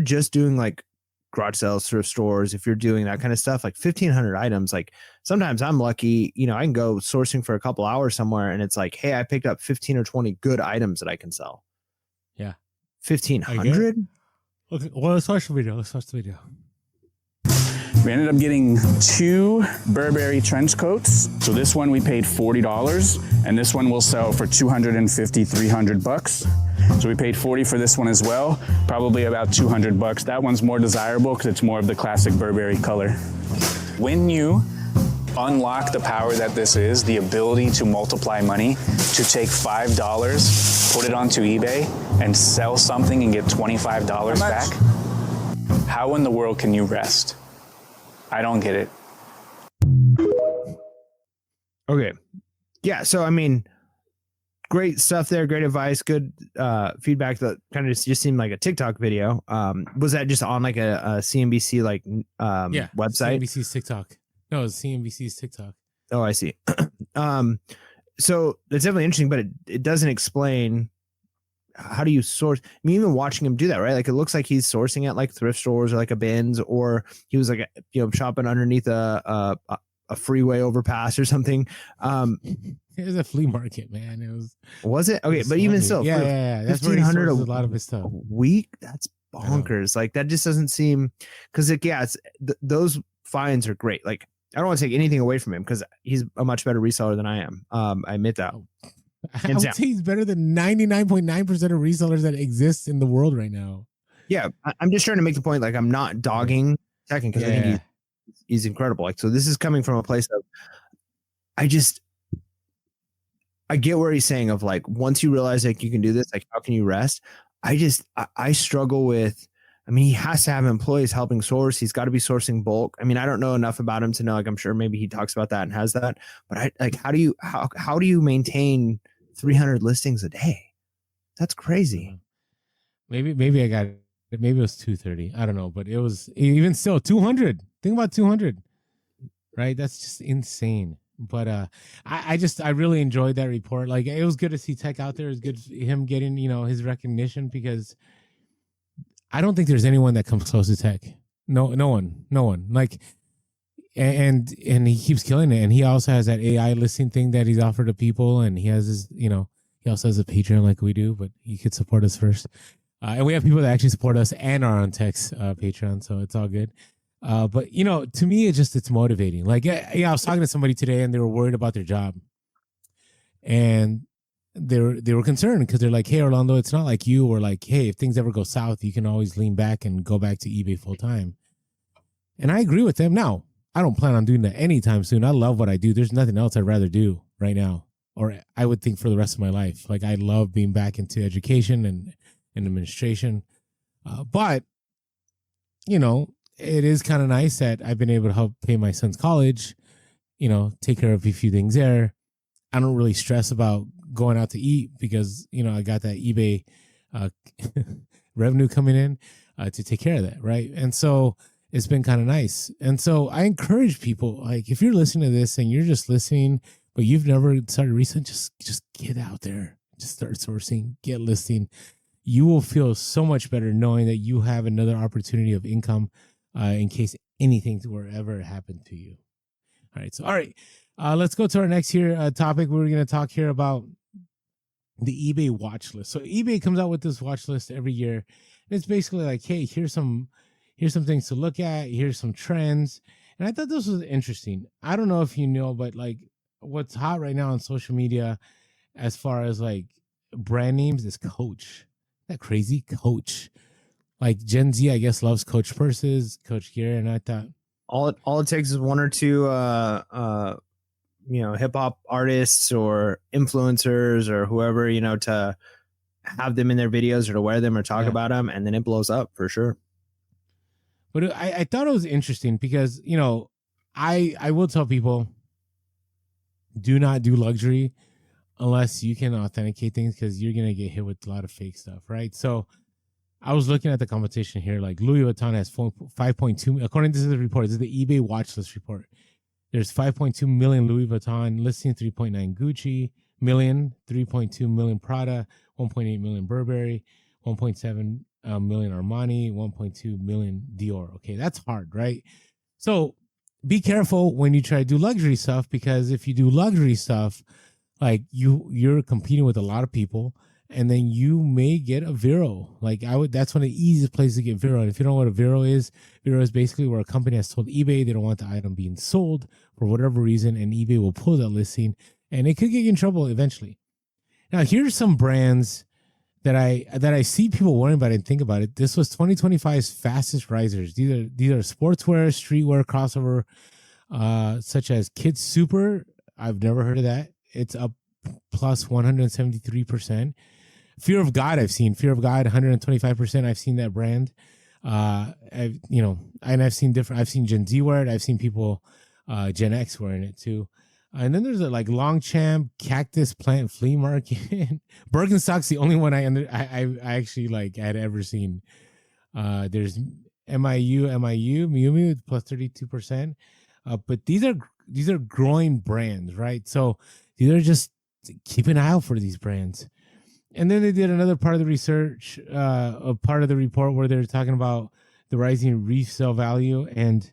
just doing like garage sales, thrift stores, if you're doing that kind of stuff, like 1,500 items, like sometimes I'm lucky, I can go sourcing for a couple hours somewhere and it's like, hey, I picked up 15 or 20 good items that I can sell. Yeah. 1,500? Okay, well, let's watch the video. We ended up getting 2 Burberry trench coats. So this one we paid $40 and this one will sell for $250, $300. So we paid $40 for this one as well, probably about $200. That one's more desirable because it's more of the classic Burberry color. When you unlock the power that this is, the ability to multiply money, to take $5, put it onto eBay and sell something and get $25 back, how in the world can you rest? I don't get it. Okay. Yeah. So, I mean, great stuff there. Great advice. Good feedback. That kind of just seemed like a TikTok video. Was that just on like a CNBC website? CNBC's TikTok. No, it's CNBC's TikTok. Oh, I see. So that's definitely interesting, but it doesn't explain how do you source. I mean, even watching him do that, right? Like it looks like he's sourcing at like thrift stores or like a Ben's, or he was like, shopping underneath a freeway overpass or something. It was a flea market, man. Was it? Okay, but even still, yeah. That's where he sources a lot of his stuff. A week? That's bonkers. Like that just doesn't seem, because it's those finds are great. Like I don't want to take anything away from him because he's a much better reseller than I am. I admit that. I would say he's better than 99.9% of resellers that exist in the world right now. Yeah, I'm just trying to make the point. Like I'm not dogging Tekken because I think he's incredible. Like, so this is coming from a place of, I get where he's saying of like, once you realize like you can do this, like how can you rest? I struggle with, I mean, he has to have employees helping source. He's got to be sourcing bulk. I mean, I don't know enough about him to know, like, I'm sure maybe he talks about that and has that, but how do you maintain 300 listings a day? That's crazy. Maybe I got it. Maybe it was 230. I don't know, but it was even still 200. Think about 200, right? That's just insane. But I really enjoyed that report. Like it was good to see Tech out there. It was good him getting his recognition, because I don't think there's anyone that comes close to Tech. No one. Like, and he keeps killing it. And he also has that AI listing thing that he's offered to people. And he has his, he also has a Patreon like we do, but he could support us first. And we have people that actually support us and are on Tech's Patreon, so it's all good. But to me, it's motivating. Like, I was talking to somebody today, and they were worried about their job, and they were concerned because they're like, hey, Orlando, it's not like you, or like, hey, if things ever go south, you can always lean back and go back to eBay full time. And I agree with them. Now, I don't plan on doing that anytime soon. I love what I do. There's nothing else I'd rather do right now, or I would think for the rest of my life. Like, I love being back into education and administration. But, you know, it is kind of nice that I've been able to help pay my son's college, you know, take care of a few things there. I don't really stress about going out to eat because, you know, I got that eBay revenue coming in to take care of that. Right. And so it's been kind of nice. And so I encourage people, like, if you're listening to this and you're just listening, but you've never started reselling, just get out there, just start sourcing, get listing. You will feel so much better knowing that you have another opportunity of income in case anything were ever happen to you. All right. So, all right. Let's go to our next topic. We're going to talk here about the eBay watch list. So eBay comes out with this watch list every year. And it's basically like, hey, here's some things to look at. Here's some trends. And I thought this was interesting. I don't know if you know, but like what's hot right now on social media as far as like brand names is Coach. Isn't that crazy? Coach. Like Gen Z, I guess, loves Coach purses, Coach gear. And I thought all it takes is one or two hip hop artists or influencers or whoever, you know, to have them in their videos or to wear them or talk about them, and then it blows up for sure. But I thought it was interesting because, you know, I will tell people, do not do luxury unless you can authenticate things, because you're gonna get hit with a lot of fake stuff, right? So I was looking at the competition here. Like Louis Vuitton has 5.2, according to this report. This is the eBay watch list report. There's 5.2 million Louis Vuitton listing, 3.9 Gucci million, 3.2 million Prada, 1.8 million Burberry, 1.7 million Armani, 1.2 million Dior. Okay, that's hard, right? So be careful when you try to do luxury stuff, because if you do luxury stuff, like you're competing with a lot of people, and then you may get a Vero. Like that's one of the easiest places to get Vero. And if you don't know what a Vero is basically where a company has told eBay they don't want the item being sold for whatever reason, and eBay will pull that listing, and it could get you in trouble eventually. Now, here's some brands that I see people worrying about and think about it. This was 2025's fastest risers. These are sportswear, streetwear, crossover, such as Kids Super. I've never heard of that. It's up plus 173%. Fear of God, I've seen. Fear of God, 125%. I've seen that brand. I've seen Gen Z wear it. I've seen people, Gen X wearing it too. And then there's like Longchamp, Cactus Plant Flea Market. Birkenstock's the only one I actually like had ever seen. There's Miu plus 32%. But these are growing brands, right? So these are just, keep an eye out for these brands. And then they did another part of the research, a part of the report where they're talking about the rising resale value. And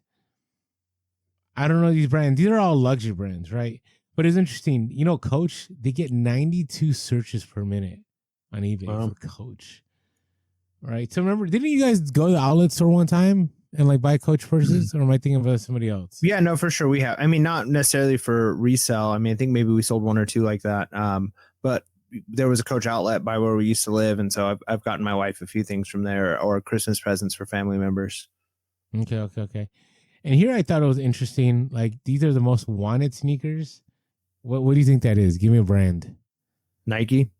I don't know these brands. These are all luxury brands, right? But it's interesting. You know, Coach, they get 92 searches per minute on eBay for Coach. Right? So remember, didn't you guys go to the outlet store one time and like buy Coach purses? Or am I thinking of somebody else? Yeah, no, for sure we have. I mean, not necessarily for resale. I mean, I think maybe we sold one or two like that. But there was a Coach outlet by where we used to live, and so I've gotten my wife a few things from there, or Christmas presents for family members. Okay. And here I thought it was interesting. Like, these are the most wanted sneakers. What do you think that is? Give me a brand. Nike.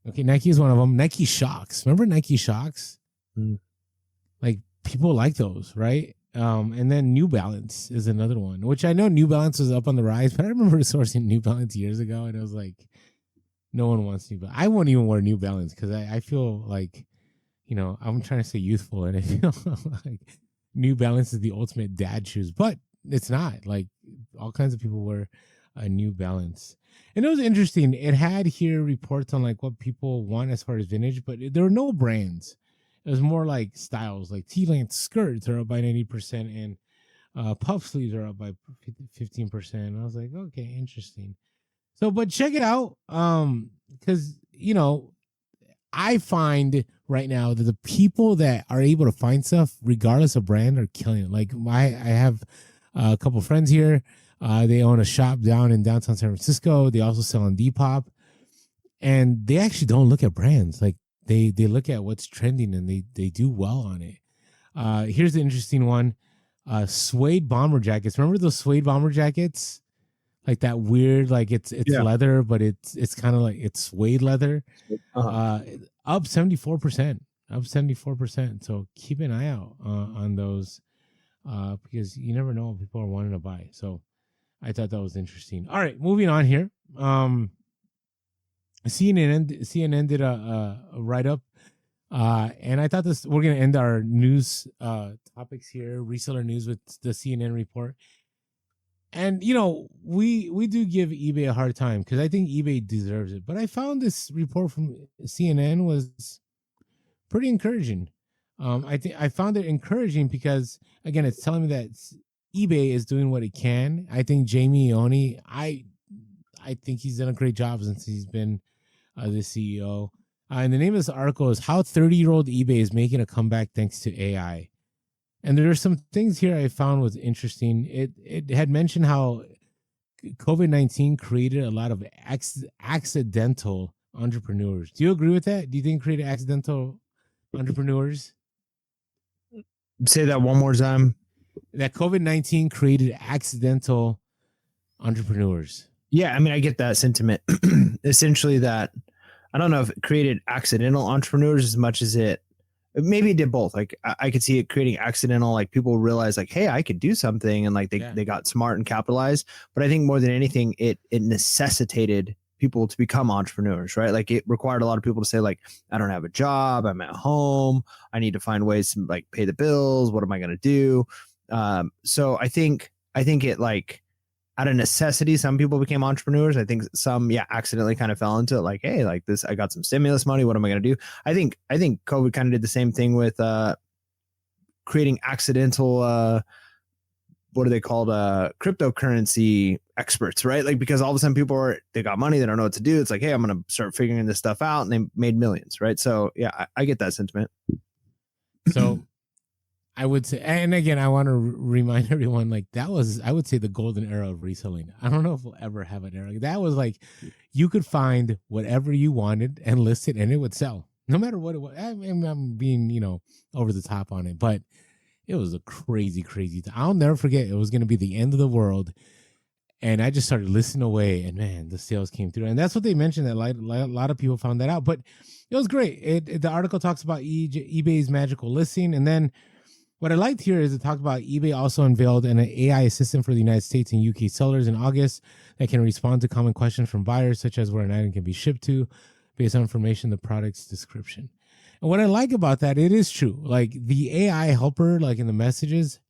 Okay, Nike is one of them. Nike Shocks. Remember Nike Shocks? Like, people like those, right? And then New Balance is another one, which I know New Balance was up on the rise, but I remember sourcing New Balance years ago, and it was like, no one wants New Balance. I won't even wear New Balance because I feel like, you know, I'm trying to stay youthful, and I feel like New Balance is the ultimate dad shoes, but it's not. Like, all kinds of people wear a New Balance. And it was interesting. It had here reports on like what people want as far as vintage, but there were no brands. It was more like styles, like T-length skirts are up by 90%, and puff sleeves are up by 15%. I was like, okay, interesting. So, but check it out, because, you know, I find right now that the people that are able to find stuff, regardless of brand, are killing it. Like I have a couple friends here. They own a shop down in downtown San Francisco. They also sell on Depop. and they actually don't look at brands. Like they look at what's trending and they do well on it. Here's the interesting one. Suede bomber jackets. Remember those suede bomber jackets? Like that weird, like it's Yeah. leather, but it's kind of like it's suede leather. Uh-huh. Up 74%. Up 74%. So keep an eye out on those because you never know what people are wanting to buy. So I thought that was interesting. All right, moving on here. CNN did a write up, and I thought this. We're gonna end our news topics here, reseller news, with the CNN report. And you know, we do give eBay a hard time because I think eBay deserves it. But I found this report from CNN was pretty encouraging. I think I found it encouraging because again, it's telling me that eBay is doing what it can. I think Jamie Ione, I think he's done a great job since he's been the CEO. And the name of this article is "How 30-Year-Old eBay is Making a Comeback Thanks to AI." And there are some things here I found was interesting. It had mentioned how COVID-19 created a lot of accidental entrepreneurs. Do you agree with that? Do you think it created accidental entrepreneurs? Say that one more time. That COVID-19 created accidental entrepreneurs. Yeah, I mean, I get that sentiment. Essentially, that I don't know if it created accidental entrepreneurs as much as maybe it did both. Like I could see it creating accidental, like people realize like, hey, I could do something, and like they got smart and capitalized. But I think more than anything, it necessitated people to become entrepreneurs, right? Like it required a lot of people to say like, I don't have a job, I'm at home, I need to find ways to like pay the bills. What am I going to do? So I think it like out of necessity, some people became entrepreneurs. I think some, accidentally kind of fell into it. Like, hey, like this, I got some stimulus money. What am I going to do? I think COVID kind of did the same thing with creating accidental, what are they called? Cryptocurrency experts, right? Like, because all of a sudden people they got money, they don't know what to do. It's like, hey, I'm going to start figuring this stuff out, and they made millions, right? So yeah, I get that sentiment. So I would say, and again, I want to remind everyone, like that was, I would say, the golden era of reselling. I don't know if we'll ever have an era. That was like, you could find whatever you wanted and list it, and it would sell, no matter what it was. I'm being, over the top on it, but it was a crazy, crazy time. I'll never forget. It was going to be the end of the world, and I just started listing away, and man, the sales came through, and that's what they mentioned. That a lot of people found that out, but it was great. The article talks about eBay's magical listing, and then what I liked here is it talked about eBay also unveiled an AI assistant for the United States and UK sellers in August that can respond to common questions from buyers, such as where an item can be shipped to, based on information in the product's description. And what I like about that, it is true. Like the AI helper, like in the messages,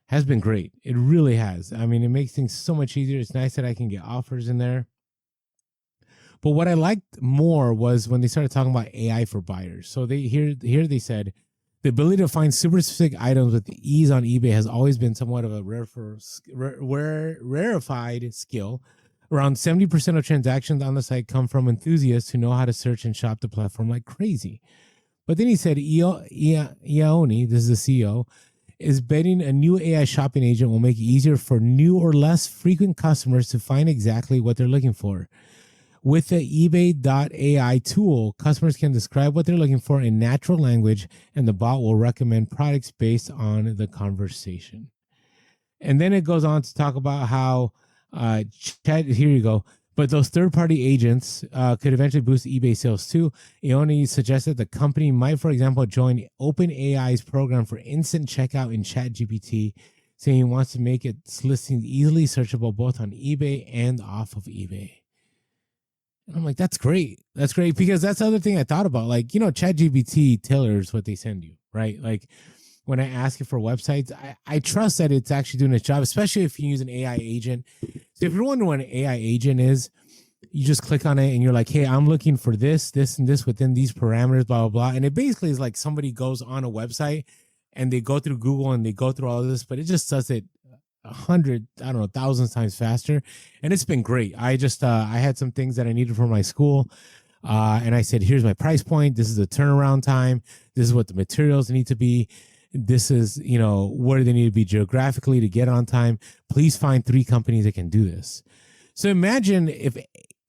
has been great. It really has. I mean, it makes things so much easier. It's nice that I can get offers in there. But what I liked more was when they started talking about AI for buyers. So here they said, the ability to find super specific items with ease on eBay has always been somewhat of a rarefied skill. Around 70% of transactions on the site come from enthusiasts who know how to search and shop the platform like crazy. But then he said, Ione, this is the CEO, is betting a new AI shopping agent will make it easier for new or less frequent customers to find exactly what they're looking for. With the eBay.ai tool, customers can describe what they're looking for in natural language, and the bot will recommend products based on the conversation. And then it goes on to talk about how, here you go, but those third-party agents could eventually boost eBay sales too. Ione suggested the company might, for example, join OpenAI's program for instant checkout in ChatGPT, saying he wants to make its listings easily searchable both on eBay and off of eBay. And I'm like, that's great. That's great, because that's the other thing I thought about. Like, ChatGPT tailors what they send you, right? Like when I ask it for websites, I trust that it's actually doing its job, especially if you use an AI agent. So if you're wondering what an AI agent is, you just click on it and you're like, hey, I'm looking for this, this, and this within these parameters, blah, blah, blah. And it basically is like somebody goes on a website and they go through Google and they go through all of this, but it just does it 100, thousands times faster. And it's been great. I just, I had some things that I needed for my school. And I said, here's my price point. This is the turnaround time. This is what the materials need to be. This is, where they need to be geographically to get on time. Please find 3 companies that can do this. So imagine if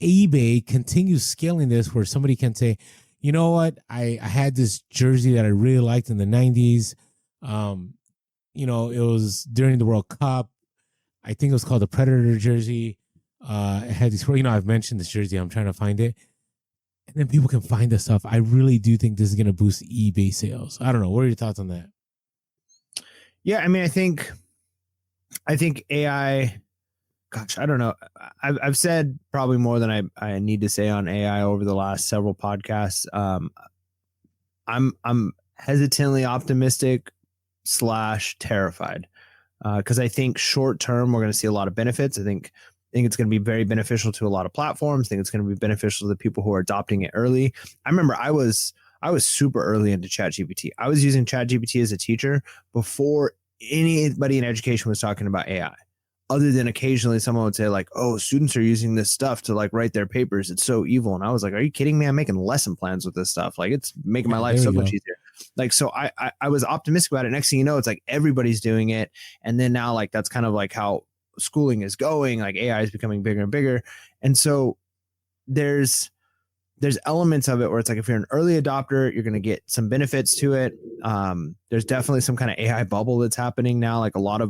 eBay continues scaling this where somebody can say, you know what, I had this jersey that I really liked in the 90s. You know, it was during the World Cup. I think it was called the Predator jersey. It had these, you know, I've mentioned this jersey. I'm trying to find it. And then people can find this stuff. I really do think this is going to boost eBay sales. I don't know. What are your thoughts on that? Yeah, I mean, I think AI, gosh, I don't know. I've said probably more than I need to say on AI over the last several podcasts. I'm hesitantly optimistic / terrified, because I think short term we're going to see a lot of benefits. I think it's going to be very beneficial to a lot of platforms. I think it's going to be beneficial to the people who are adopting it early. I remember I was super early into ChatGPT. I was using ChatGPT as a teacher before anybody in education was talking about AI. Other than occasionally someone would say like, "Oh, students are using this stuff to like write their papers. It's so evil." And I was like, "Are you kidding me? I'm making lesson plans with this stuff. Like, it's making my life so much easier." Like, so I was optimistic about it. Next thing you know, it's like everybody's doing it, and then now like that's kind of like how schooling is going. Like AI is becoming bigger and bigger, and so there's elements of it where it's like if you're an early adopter, you're going to get some benefits to it. There's definitely some kind of AI bubble that's happening now. Like a lot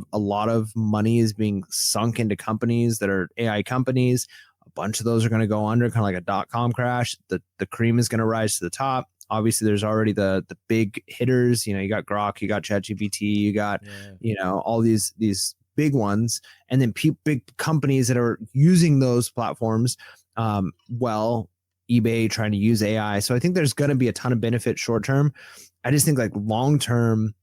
of money is being sunk into companies that are AI companies. A bunch of those are going to go under, kind of like a .com crash. The cream is going to rise to the top. Obviously, there's already the big hitters. You know, you got Grok, you got ChatGPT, you got you know, all these big ones, and then big companies that are using those platforms. eBay trying to use AI. So I think there's going to be a ton of benefit short term. I just think like long term,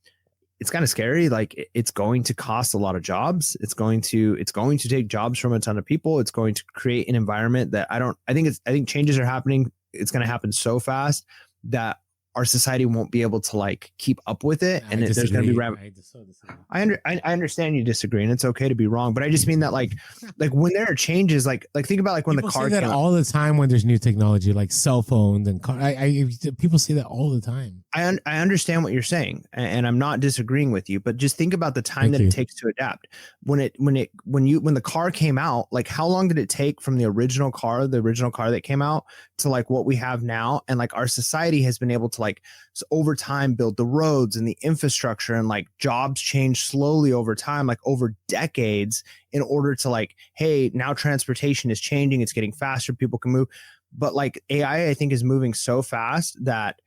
it's kind of scary. Like it's going to cost a lot of jobs. It's going to take jobs from a ton of people. It's going to create an environment that I think changes are happening. It's going to happen so fast that our society won't be able to like keep up with it. And there's going to be, I understand you disagree, and it's okay to be wrong, but I just mean that like when there are changes, like think about like when people the car say that all the time when there's new technology, like cell phones and people say that all the time. I understand what you're saying, and I'm not disagreeing with you, but just think about the time it takes to adapt. When the car came out, like how long did it take from the original car that came out to like what we have now? And like our society has been able to like over time build the roads and the infrastructure, and like jobs change slowly over time, like over decades, in order to like, hey, now transportation is changing, it's getting faster, people can move. But like AI, I think, is moving so fast that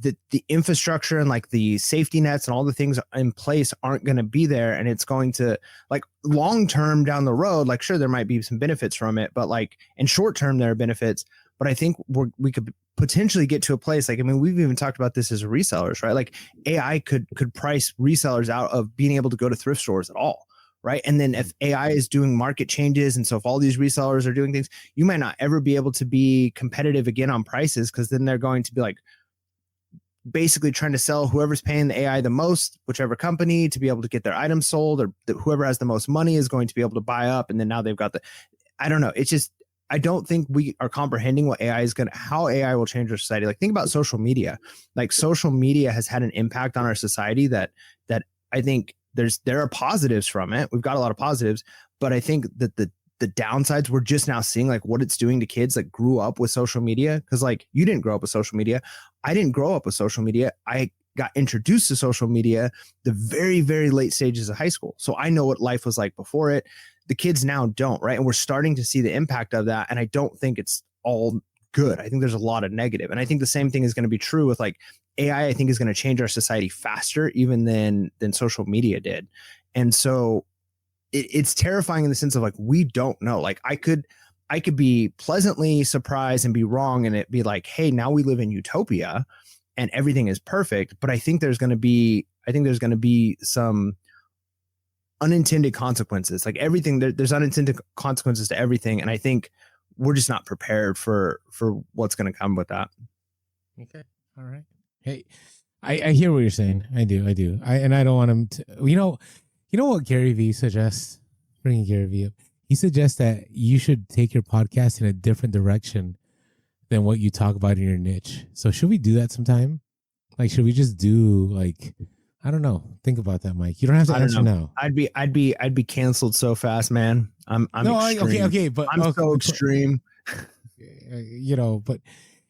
the infrastructure and like the safety nets and all the things in place aren't going to be there. And it's going to like long term down the road, like sure, there might be some benefits from it, but like in short term, there are benefits. But I think we could potentially get to a place like, I mean, we've even talked about this as resellers, right? Like AI could price resellers out of being able to go to thrift stores at all. Right. And then if AI is doing market changes, and so if all these resellers are doing things, you might not ever be able to be competitive again on prices, because then they're going to be like basically trying to sell whoever's paying the AI the most, whichever company, to be able to get their items sold, or whoever has the most money is going to be able to buy up. And then now they've got I don't know. It's just, I don't think we are comprehending what AI is how AI will change our society. Like think about social media. Like social media has had an impact on our society that I think there are positives from it. We've got a lot of positives, but I think that the downsides we're just now seeing, like what it's doing to kids that grew up with social media. Because like you didn't grow up with social media. I didn't grow up with social media. I got introduced to social media the very, very late stages of high school. So I know what life was like before it. The kids now don't, right? And we're starting to see the impact of that. And I don't think it's all good. I think there's a lot of negative. And I think the same thing is going to be true with like AI. I think is going to change our society faster even than social media did. And so it's terrifying in the sense of like, we don't know. Like I could be pleasantly surprised and be wrong, and it be like, hey, now we live in utopia and everything is perfect. But I think there's going to be some unintended consequences. Like everything, there's unintended consequences to everything. And I think we're just not prepared for what's going to come with that. Okay. All right. Hey, I hear what you're saying. I do. And I don't want him to, you know what Gary Vee suggests? Bringing Gary Vee up. He suggests that you should take your podcast in a different direction than what you talk about in your niche. So should we do that sometime? Like, should we just do like I don't know. Think about that, Mike. You don't have to I don't answer know. now. I'd be canceled so fast, man. I'm No, extreme. okay, but I'm so extreme. But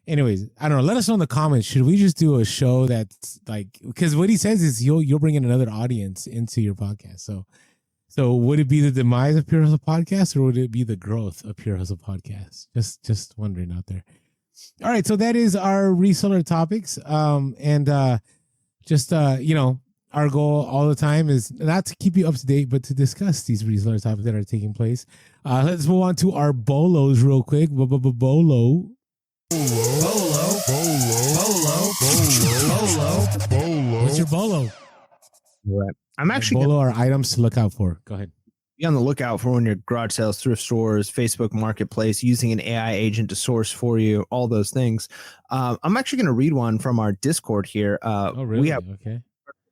anyways, I don't know. Let us know in the comments. Should we just do a show that's like, because what he says is you'll bring in another audience into your podcast. So would it be the demise of Pure Hustle Podcast, or would it be the growth of Pure Hustle Podcast? Just wondering out there. All right, so that is our reseller topics. Our goal all the time is not to keep you up to date, but to discuss these reseller topics that are taking place. Let's move on to our bolos real quick. Bolo. What's your bolo? Right. I'm actually bolo are items to look out for. Go ahead. Be on the lookout for when your garage sales, thrift stores, Facebook Marketplace, using an AI agent to source for you, all those things. I'm actually going to read one from our Discord here. Oh, really? We have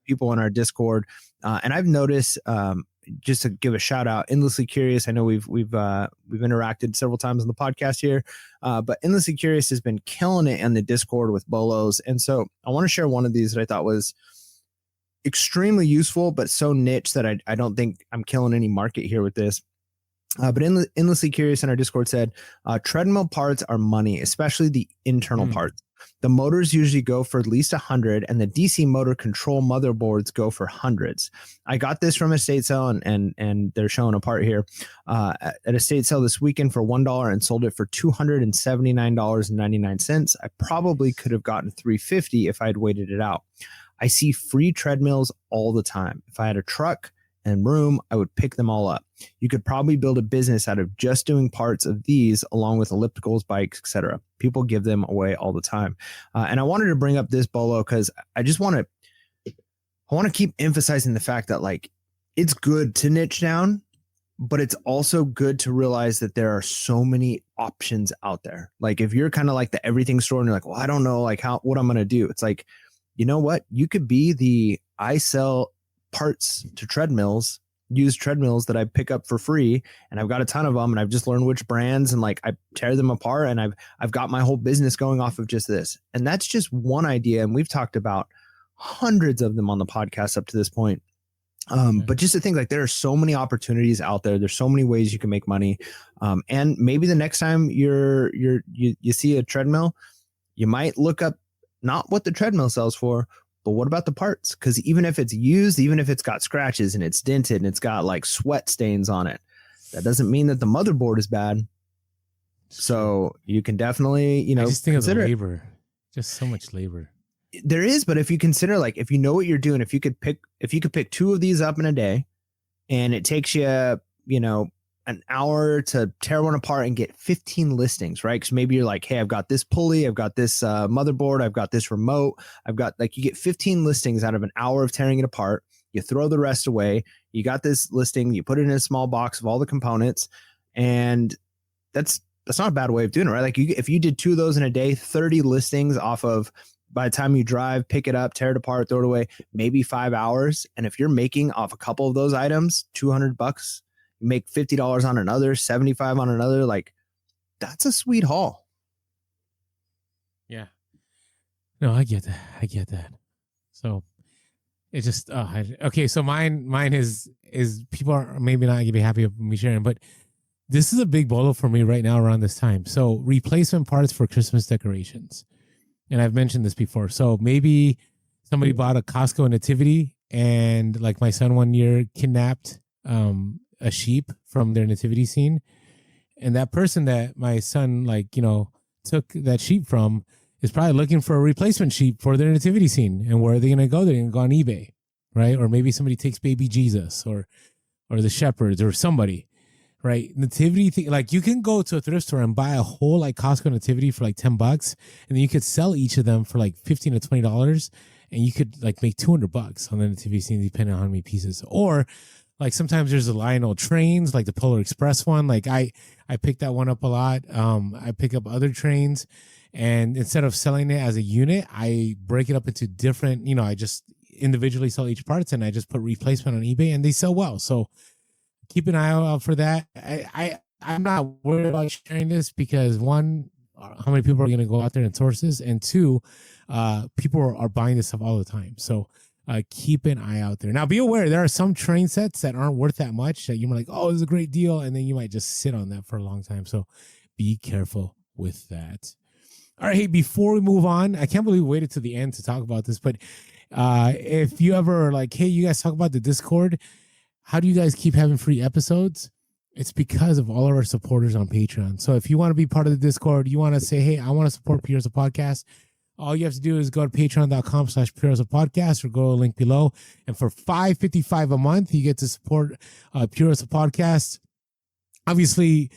people in our Discord, and I've noticed, just to give a shout out, Endlessly Curious. I know we've interacted several times on the podcast here, but Endlessly Curious has been killing it in the Discord with bolos, and so I want to share one of these that I thought was extremely useful, but so niche that I don't think I'm killing any market here with this. But Endlessly Curious in our Discord said, treadmill parts are money, especially the internal parts. The motors usually go for at least 100, and the DC motor control motherboards go for hundreds. I got this from a estate sale, and they're showing a part here at a estate sale this weekend for $1 and sold it for $279.99. I probably could have gotten $350 if I had waited it out. I see free treadmills all the time. If I had a truck and room, I would pick them all up. You could probably build a business out of just doing parts of these, along with ellipticals, bikes, etc. People give them away all the time. And I wanted to bring up this bolo because I want to keep emphasizing the fact that, like, it's good to niche down, but it's also good to realize that there are so many options out there. Like, if you're kind of like the everything store and you're like, well, I don't know, like, what I'm going to do. It's like, you know what? You could be I sell parts to treadmills, used treadmills that I pick up for free, and I've got a ton of them, and I've just learned which brands, and like I tear them apart, and I've got my whole business going off of just this. And that's just one idea, and we've talked about hundreds of them on the podcast up to this point. But just to think, like, there are so many opportunities out there. There's so many ways you can make money. And maybe the next time you see a treadmill, you might look up not what the treadmill sells for, but what about the parts? Because even if it's used, even if it's got scratches and it's dented and it's got like sweat stains on it, that doesn't mean that the motherboard is bad. So you can definitely, I just think of the labor, just so much labor. There is, but if you consider, like, if you know what you're doing, if you could pick 2 of these up in a day, and it takes you, an hour to tear one apart and get 15 listings, right? Because maybe you're like, hey, I've got this pulley, I've got this motherboard, I've got this remote, I've got, like, you get 15 listings out of an hour of tearing it apart. You throw the rest away. You got this listing, you put it in a small box of all the components, and that's not a bad way of doing it, right? Like, if you did 2 of those in a day, 30 listings off of, by the time you drive, pick it up, tear it apart, throw it away, maybe 5 hours. And if you're making off a couple of those items $200, you make $50 on another, $75 on another, like, that's a sweet haul. Yeah. No, I get that. So it just okay. So mine is people are maybe not gonna be happy with me sharing, but this is a big bolo for me right now around this time. So replacement parts for Christmas decorations. And I've mentioned this before. So maybe somebody bought a Costco nativity, and like my son one year kidnapped a sheep from their nativity scene. And that person that my son, took that sheep from is probably looking for a replacement sheep for their nativity scene. And where are they going to go? They're going to go on eBay, right? Or maybe somebody takes baby Jesus or the shepherds or somebody. Right. Nativity thing, like, you can go to a thrift store and buy a whole like Costco nativity for like $10, and then you could sell each of them for like $15 to $20, and you could like make $200 on the nativity scene depending on how many pieces. Or like sometimes there's the Lionel trains, like the Polar Express one. Like I picked that one up a lot. I pick up other trains, and instead of selling it as a unit, I break it up into different, I just individually sell each parts, and I just put replacement on eBay, and they sell well. So keep an eye out for that. I'm not worried about sharing this because, one, how many people are going to go out there and source this, and two, people are buying this stuff all the time. So keep an eye out there. Now, be aware, there are some train sets that aren't worth that much that you're like, oh, this is a great deal. And then you might just sit on that for a long time. So be careful with that. All right. Hey, before we move on, I can't believe we waited to the end to talk about this, but if you ever are like, hey, you guys talk about the Discord, how do you guys keep having free episodes? It's because of all of our supporters on Patreon. So if you want to be part of the Discord, you want to say, hey, I want to support Pure as a Podcast, all you have to do is go to patreon.com/Pure as a Podcast or go to the link below. And for $5.55 a month, you get to support Pure as a Podcast. Obviously,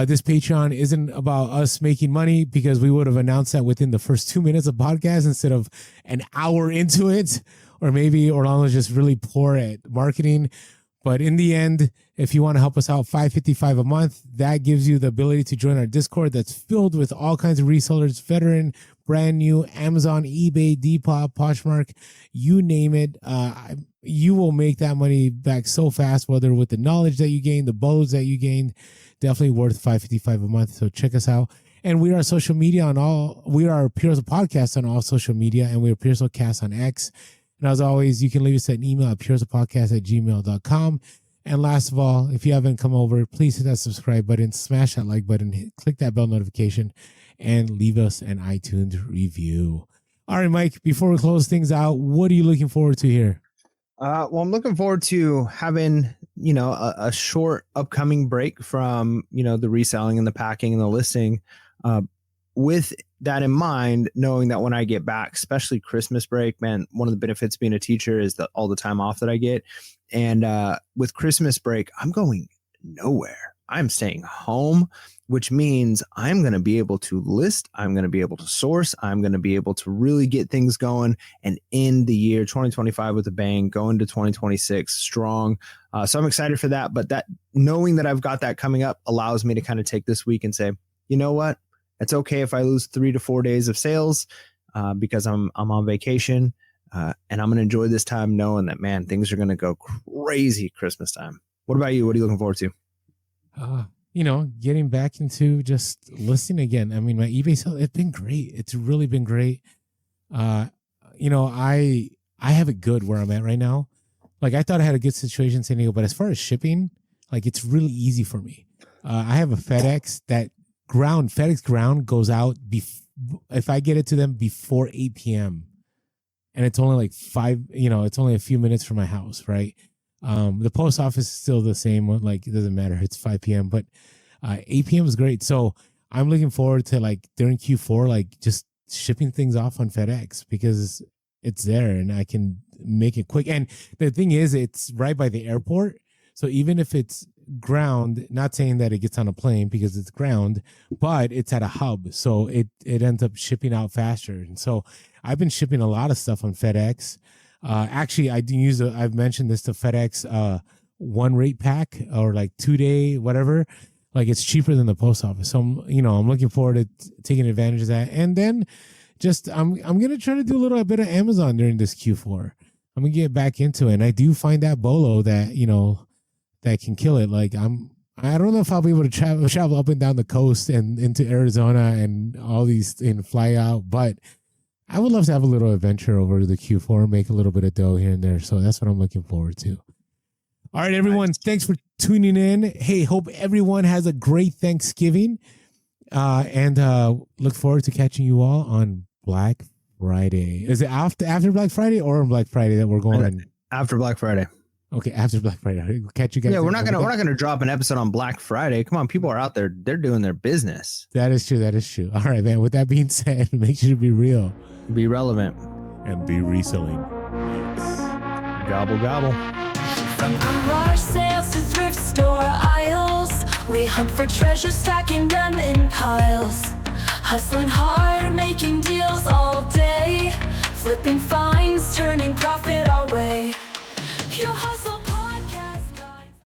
this Patreon isn't about us making money because we would have announced that within the first 2 minutes of podcast instead of an hour into it. Or maybe Orlando's just really poor at marketing. But in the end, if you want to help us out, $5.55 a month, that gives you the ability to join our Discord that's filled with all kinds of resellers, veteran, brand new, Amazon, eBay, Depop, Poshmark, you name it. You will make that money back so fast, whether with the knowledge that you gained, the bows that you gained. Definitely worth $5.55 a month. So check us out. And we are social media on all, we are Pure as a Podcast on all social media, and we are Pure as a Cast on X. And as always, you can leave us an email at pureasapodcast@gmail.com. And last of all, if you haven't come over, please hit that subscribe button, smash that like button, click that bell notification, and leave us an iTunes review. All right, Mike, before we close things out, what are you looking forward to here? Well, I'm looking forward to having, a short upcoming break from, the reselling and the packing and the listing. With that in mind, knowing that when I get back, especially Christmas break, man, one of the benefits being a teacher is all the time off that I get. And with Christmas break, I'm going nowhere. I'm staying home, which means I'm going to be able to list. I'm going to be able to source. I'm going to be able to really get things going and end the year 2025 with a bang, going to 2026 strong. So I'm excited for that. But that knowing that I've got that coming up allows me to kind of take this week and say, you know what? It's okay if I lose 3 to 4 days of sales because I'm on vacation and I'm going to enjoy this time knowing that, man, things are going to go crazy Christmas time. What about you? What are you looking forward to? Getting back into just listing again. I mean, my eBay sale, it's been great. It's really been great. I have it good where I'm at right now. Like I thought I had a good situation in San Diego, but as far as shipping, like it's really easy for me. I have a FedEx FedEx ground goes out if I get it to them before 8 p.m. and it's only like it's only a few minutes from my house, right? The post office is still the same one, like it doesn't matter, it's 5 p.m. but 8 p.m. is great. So I'm looking forward to like during Q4 like just shipping things off on FedEx because it's there and I can make it quick. And the thing is, it's right by the airport, so even if it's ground, not saying that it gets on a plane because it's ground, but it's at a hub, so it ends up shipping out faster. And so I've been shipping a lot of stuff on FedEx. Actually, I've mentioned this to FedEx, one rate pack or like 2-day, whatever. Like it's cheaper than the post office. So I'm looking forward to taking advantage of that. And then I'm going to try to do a little bit of Amazon during this Q4. I'm going to get back into it. And I do find that bolo that, that can kill it. Like I don't know if I'll be able to travel up and down the coast and into Arizona and all these and fly out, but I would love to have a little adventure over the Q4 and make a little bit of dough here and there. So that's what I'm looking forward to. All right, everyone. Thanks for tuning in. Hey, hope everyone has a great Thanksgiving. And look forward to catching you all on Black Friday. Is it after Black Friday or on Black Friday that we're going? After Black Friday. Okay, after Black Friday. We'll catch you guys. Yeah, we're not gonna drop an episode on Black Friday. Come on, people are out there. They're doing their business. That is true. All right, man. With that being said, make sure to be real, be relevant, and be reselling. Gobble gobble. From garage sales to thrift store aisles, we hunt for treasure, stacking them in piles. Hustling hard, making deals all day, flipping finds, turning profit our way. You hustle